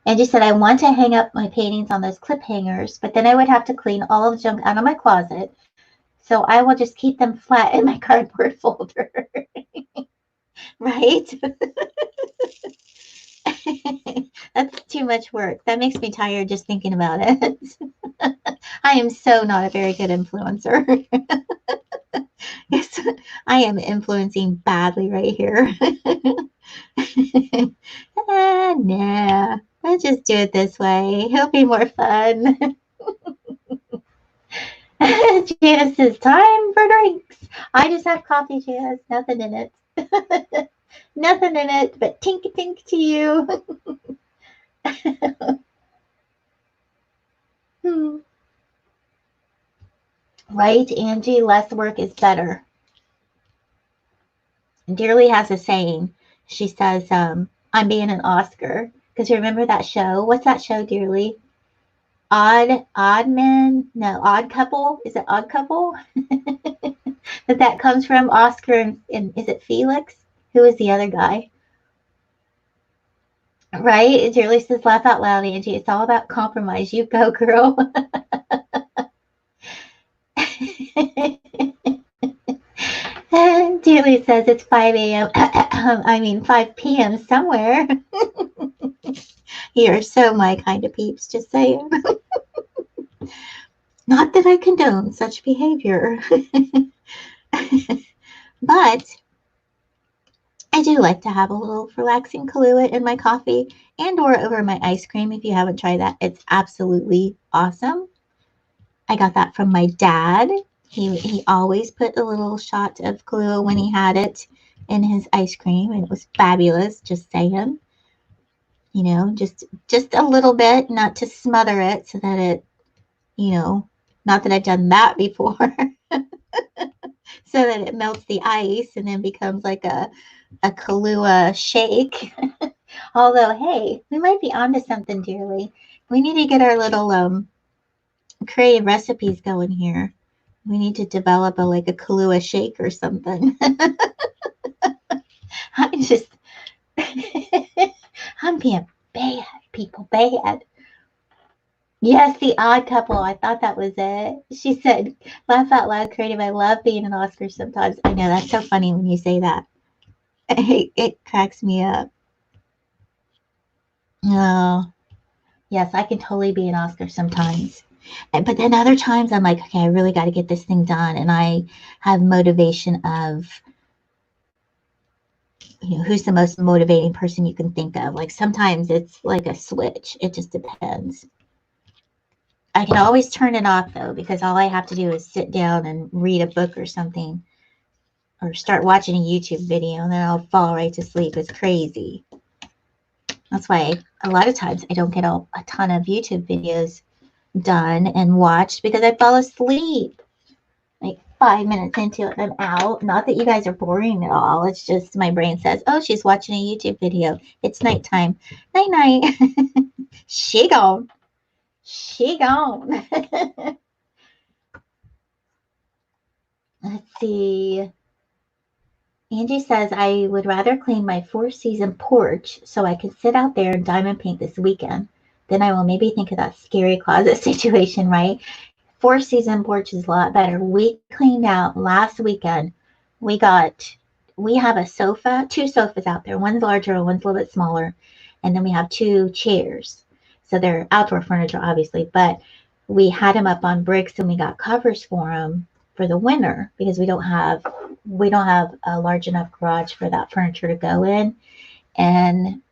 And she said, I want to hang up my paintings on those clip hangers, but then I would have to clean all of the junk out of my closet. So I will just keep them flat in my cardboard folder. Right? That's too much work. That makes me tired just thinking about it. I am so not a very good influencer. Yes, I am influencing badly right here. Nah, let's just do it this way. It'll be more fun. Janice says, time for drinks. I just have coffee, Janice. Nothing in it. Nothing in it but tink tink to you. Right, Angie? Less work is better. Dearly has a saying. She says, I'm being an Oscar. Because remember that show? What's that show, Dearly? Odd Men? No, Odd Couple? Is it Odd Couple? that comes from Oscar and is it Felix? Who is the other guy? Right? Dearly says, laugh out loud, Angie. It's all about compromise. You go, girl. Dearly says it's 5 a.m. I mean 5 p.m. somewhere. You're so my kind of peeps, just saying. Not that I condone such behavior. But I do like to have a little relaxing Kahlua in my coffee and or over my ice cream. If you haven't tried that, it's absolutely awesome. I got that from my dad. He always put a little shot of Kahlua when he had it in his ice cream, and it was fabulous, just saying. Just a little bit, not to smother it so that it, not that I've done that before, so that it melts the ice and then becomes like a Kahlua shake. Although, hey, we might be onto something, Dearly. We need to get our little creative recipes going here. We need to develop a Kahlua shake or something. I'm being bad, people, bad. Yes, the Odd Couple. I thought that was it. She said, laugh out loud, creative. I love being an Oscar sometimes. I know, that's so funny when you say that. It cracks me up. Oh, yes, I can totally be an Oscar sometimes. But then other times I'm like, okay, I really got to get this thing done. And I have motivation of, who's the most motivating person you can think of. Like sometimes it's like a switch. It just depends. I can always turn it off though, because all I have to do is sit down and read a book or something, or start watching a YouTube video, and then I'll fall right to sleep. It's crazy. That's why a lot of times I don't get a ton of YouTube videos done and watched because I fall asleep like 5 minutes into it and I'm out. Not that you guys are boring at all. It's just my brain says, oh, she's watching a YouTube video. It's nighttime. Night night. She gone. She gone. Let's see. Angie says, I would rather clean my 4-season porch so I can sit out there and diamond paint this weekend. Then I will maybe think of that scary closet situation, right? 4-season porch is a lot better. We cleaned out last weekend. We have a sofa, 2 sofas out there. One's larger, one's a little bit smaller. And then we have 2 chairs. So they're outdoor furniture, obviously, but we had them up on bricks and we got covers for them for the winter because we don't have a large enough garage for that furniture to go in. And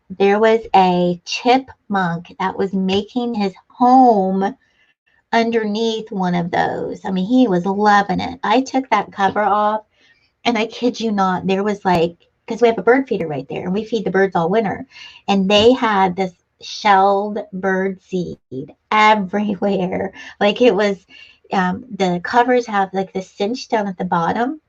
there was a chipmunk that was making his home underneath one of those. I mean, he was loving it. I took that cover off, and I kid you not, there was like, because we have a bird feeder right there, and we feed the birds all winter, and they had this shelled bird seed everywhere. Like it was, the covers have like the cinch down at the bottom.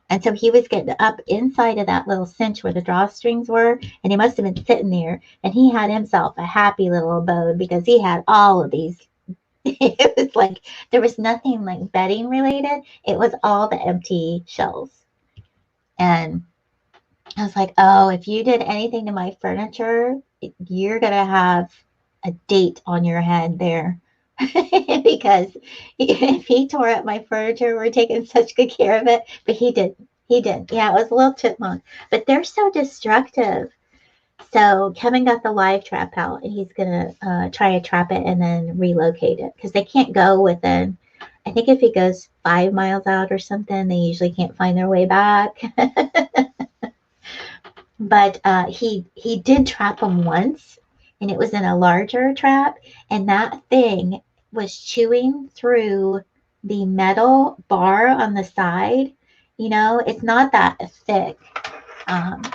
And so he was getting up inside of that little cinch where the drawstrings were, and he must have been sitting there, and he had himself a happy little abode because he had all of these. It was like there was nothing like bedding related. It was all the empty shells. And I was like, oh, if you did anything to my furniture, you're going to have a date on your head there. Because if he tore up my furniture, we're taking such good care of it. But he did. He did. Yeah, it was a little chipmunk. But they're so destructive. So Kevin got the live trap out, and he's going to try to trap it and then relocate it because they can't go within, I think if he goes 5 miles out or something, they usually can't find their way back. But he did trap them once, and it was in a larger trap, and that thing was chewing through the metal bar on the side. It's not that thick.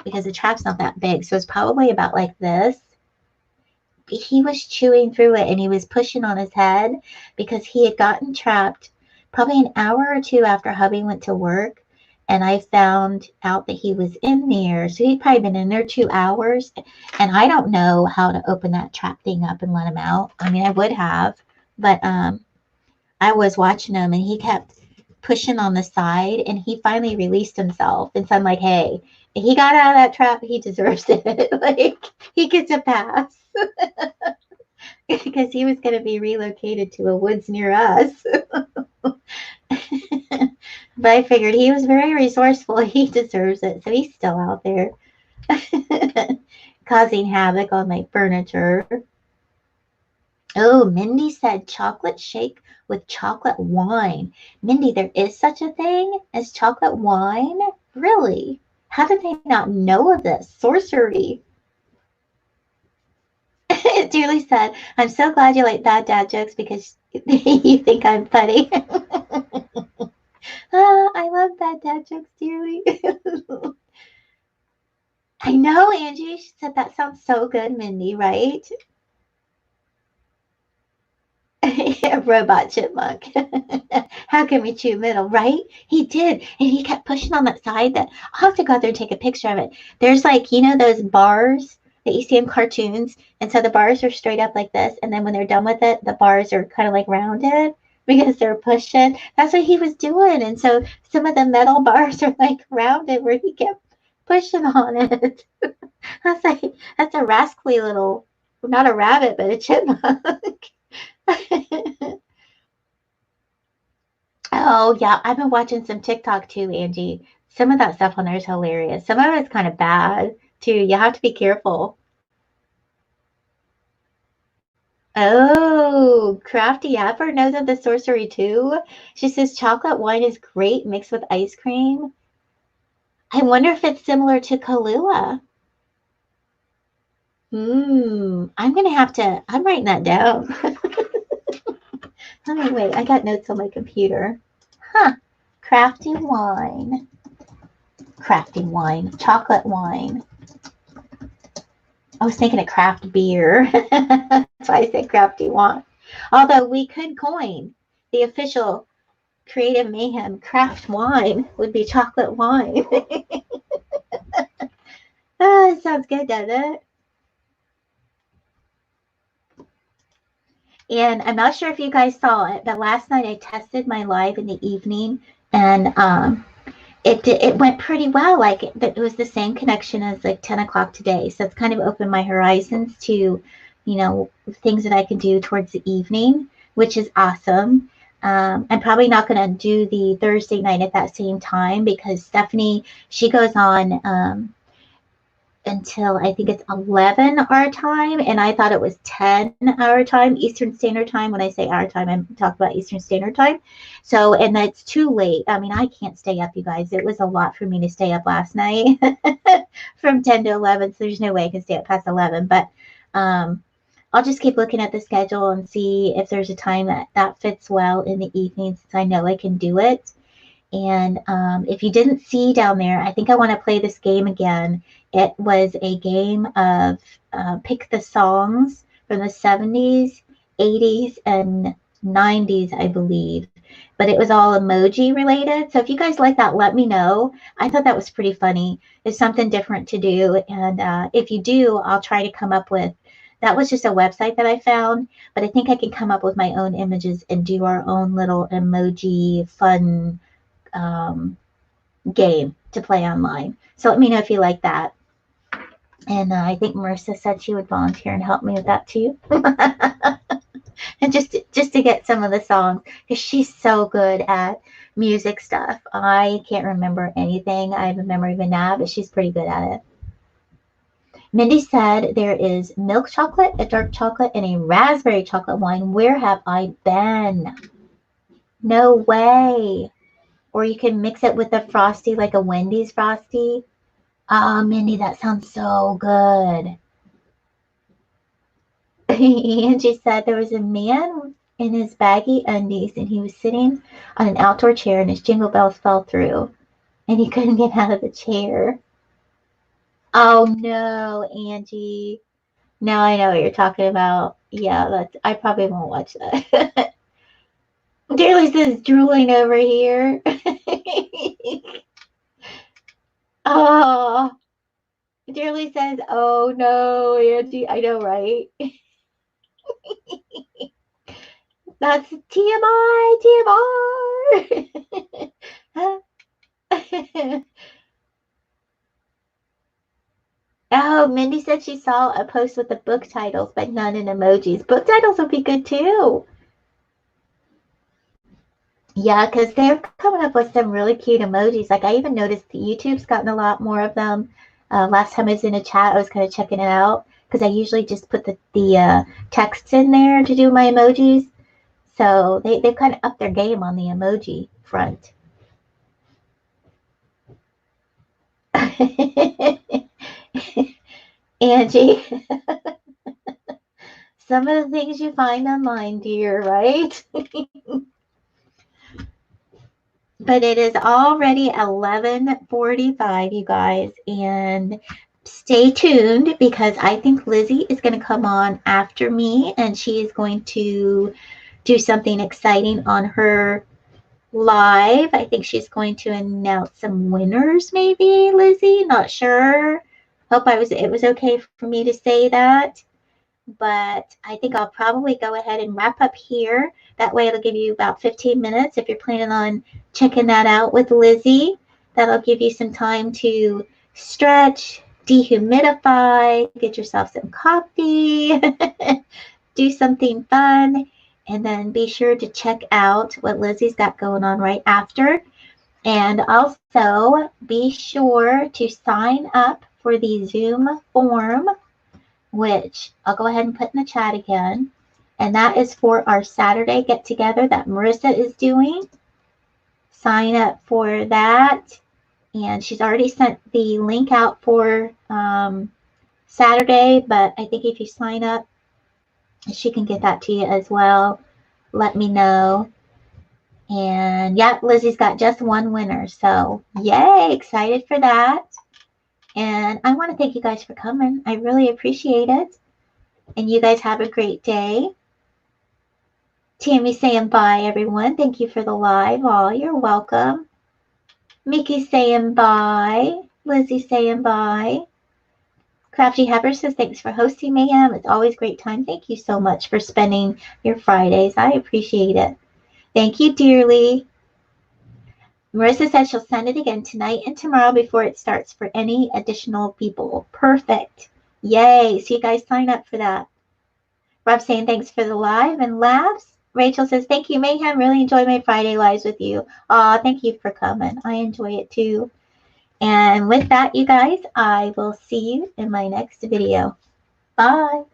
Because the trap's not that big. So it's probably about like this. He was chewing through it and he was pushing on his head because he had gotten trapped probably an hour or 2 after hubby went to work. And I found out that he was in there. So he'd probably been in there 2 hours. And I don't know how to open that trap thing up and let him out. I mean, I would have, but I was watching him and he kept pushing on the side and he finally released himself. And so I'm like, hey, he got out of that trap, he deserves it. Like, he gets a pass. Because he was going to be relocated to a woods near us. But I figured he was very resourceful. He deserves it. So he's still out there causing havoc on my furniture. Oh, Mindy said chocolate shake with chocolate wine. Mindy, there is such a thing as chocolate wine? Really? How did they not know of this? Sorcery. Julie said, I'm so glad you like bad dad jokes because you think I'm funny. I love bad dad jokes dearly. I know, Angie. She said that sounds so good, Mindy, right? A robot chipmunk. How can we chew middle, right? He did. And he kept pushing on that side that I'll have to go out there and take a picture of it. There's like, those bars that you see in cartoons. And so the bars are straight up like this. And then when they're done with it, the bars are kind of like rounded because they're pushing. That's what he was doing. And so some of the metal bars are like rounded where he kept pushing on it. I was like, that's a rascally little, not a rabbit, but a chipmunk. Oh, yeah. I've been watching some TikTok too, Angie. Some of that stuff on there is hilarious. Some of it's kind of bad, too. You have to be careful. Oh, Crafty Apper knows of the sorcery, too. She says chocolate wine is great mixed with ice cream. I wonder if it's similar to Kahlua. I'm going to have to, I'm writing that down. Oh, wait, I got notes on my computer. Huh. Crafty wine. Crafty wine. Chocolate wine. I was thinking of craft beer. That's why I said crafty wine. Although we could coin the official Creative Mayhem craft wine would be chocolate wine. Oh, it sounds good, doesn't it? And I'm not sure if you guys saw it, but last night I tested my live in the evening, and it went pretty well. Like it was the same connection as like 10 o'clock today. So it's kind of opened my horizons to, you know, things that I can do towards the evening, which is awesome. I'm probably not going to do the Thursday night at that same time because Stephanie, she goes on until I think it's 11 our time, and I thought it was 10 our time, Eastern Standard Time. When I say our time, I'm talking about Eastern Standard Time. So, and that's too late. I mean, I can't stay up, you guys. It was a lot for me to stay up last night from 10 to 11, so there's no way I can stay up past 11. But I'll just keep looking at the schedule and see if there's a time that fits well in the evening, since I know I can do it. And if you didn't see down there, I think I want to play this game again. It was a game of pick the songs from the 70s, 80s, and 90s, I believe. But it was all emoji related. So if you guys like that, let me know. I thought that was pretty funny. It's something different to do. And if you do, I'll try to come up with, that was just a website that I found. But I think I can come up with my own images and do our own little emoji fun game to play online. So let me know if you like that. And I think Marissa said she would volunteer and help me with that too. And just to get some of the songs, because she's so good at music stuff. I can't remember anything. I have a memory of a gnat, but she's pretty good at it. Mindy said there is milk chocolate, a dark chocolate, and a raspberry chocolate wine. Where have I been? No way. Or you can mix it with a frosty, like a Wendy's frosty. Oh, Mindy, that sounds so good. Angie said there was a man in his baggy undies, and he was sitting on an outdoor chair, and his jingle bells fell through, and he couldn't get out of the chair. Oh, no, Angie. Now I know what you're talking about. Yeah, I probably won't watch that. Dearly says drooling over here. Oh, Dearly says, oh no, Angie. I know, right? That's TMI, TMI. Oh, Mindy said she saw a post with the book titles, but none in emojis. Book titles would be good too. Yeah, because they're coming up with some really cute emojis. Like I even noticed YouTube's gotten a lot more of them. Last time I was in a chat, I was kind of checking it out because I usually just put the texts in there to do my emojis. So they've kind of upped their game on the emoji front. Angie, some of the things you find online, dear, right? But it is already 11:45, you guys, and stay tuned because I think Lizzie is going to come on after me, and she is going to do something exciting on her live. I think she's going to announce some winners, maybe, Lizzie. Not sure. Hope it was okay for me to say that. But I think I'll probably go ahead and wrap up here. That way it'll give you about 15 minutes if you're planning on checking that out with Lizzie. That'll give you some time to stretch, dehumidify, get yourself some coffee, do something fun, and then be sure to check out what Lizzie's got going on right after. And also be sure to sign up for the Zoom form, which I'll go ahead and put in the chat again. And that is for our Saturday get together that Marissa is doing. Sign up for that. And she's already sent the link out for Saturday, but I think if you sign up, she can get that to you as well. Let me know. And yeah, Lizzie's got just one winner. So yay, excited for that. And I want to thank you guys for coming. I really appreciate it. And you guys have a great day. Tammy saying bye, everyone. Thank you for the live. Oh, you're welcome. Mickey saying bye. Lizzie saying bye. Crafty Heifer says, thanks for hosting Mayhem. It's always a great time. Thank you so much for spending your Fridays. I appreciate it. Thank you dearly. Marissa says she'll send it again tonight and tomorrow before it starts for any additional people. Perfect. Yay. So you guys sign up for that. Rob saying thanks for the live and laughs. Rachel says, thank you, Mayhem. Really enjoy my Friday lives with you. Aw, thank you for coming. I enjoy it too. And with that, you guys, I will see you in my next video. Bye.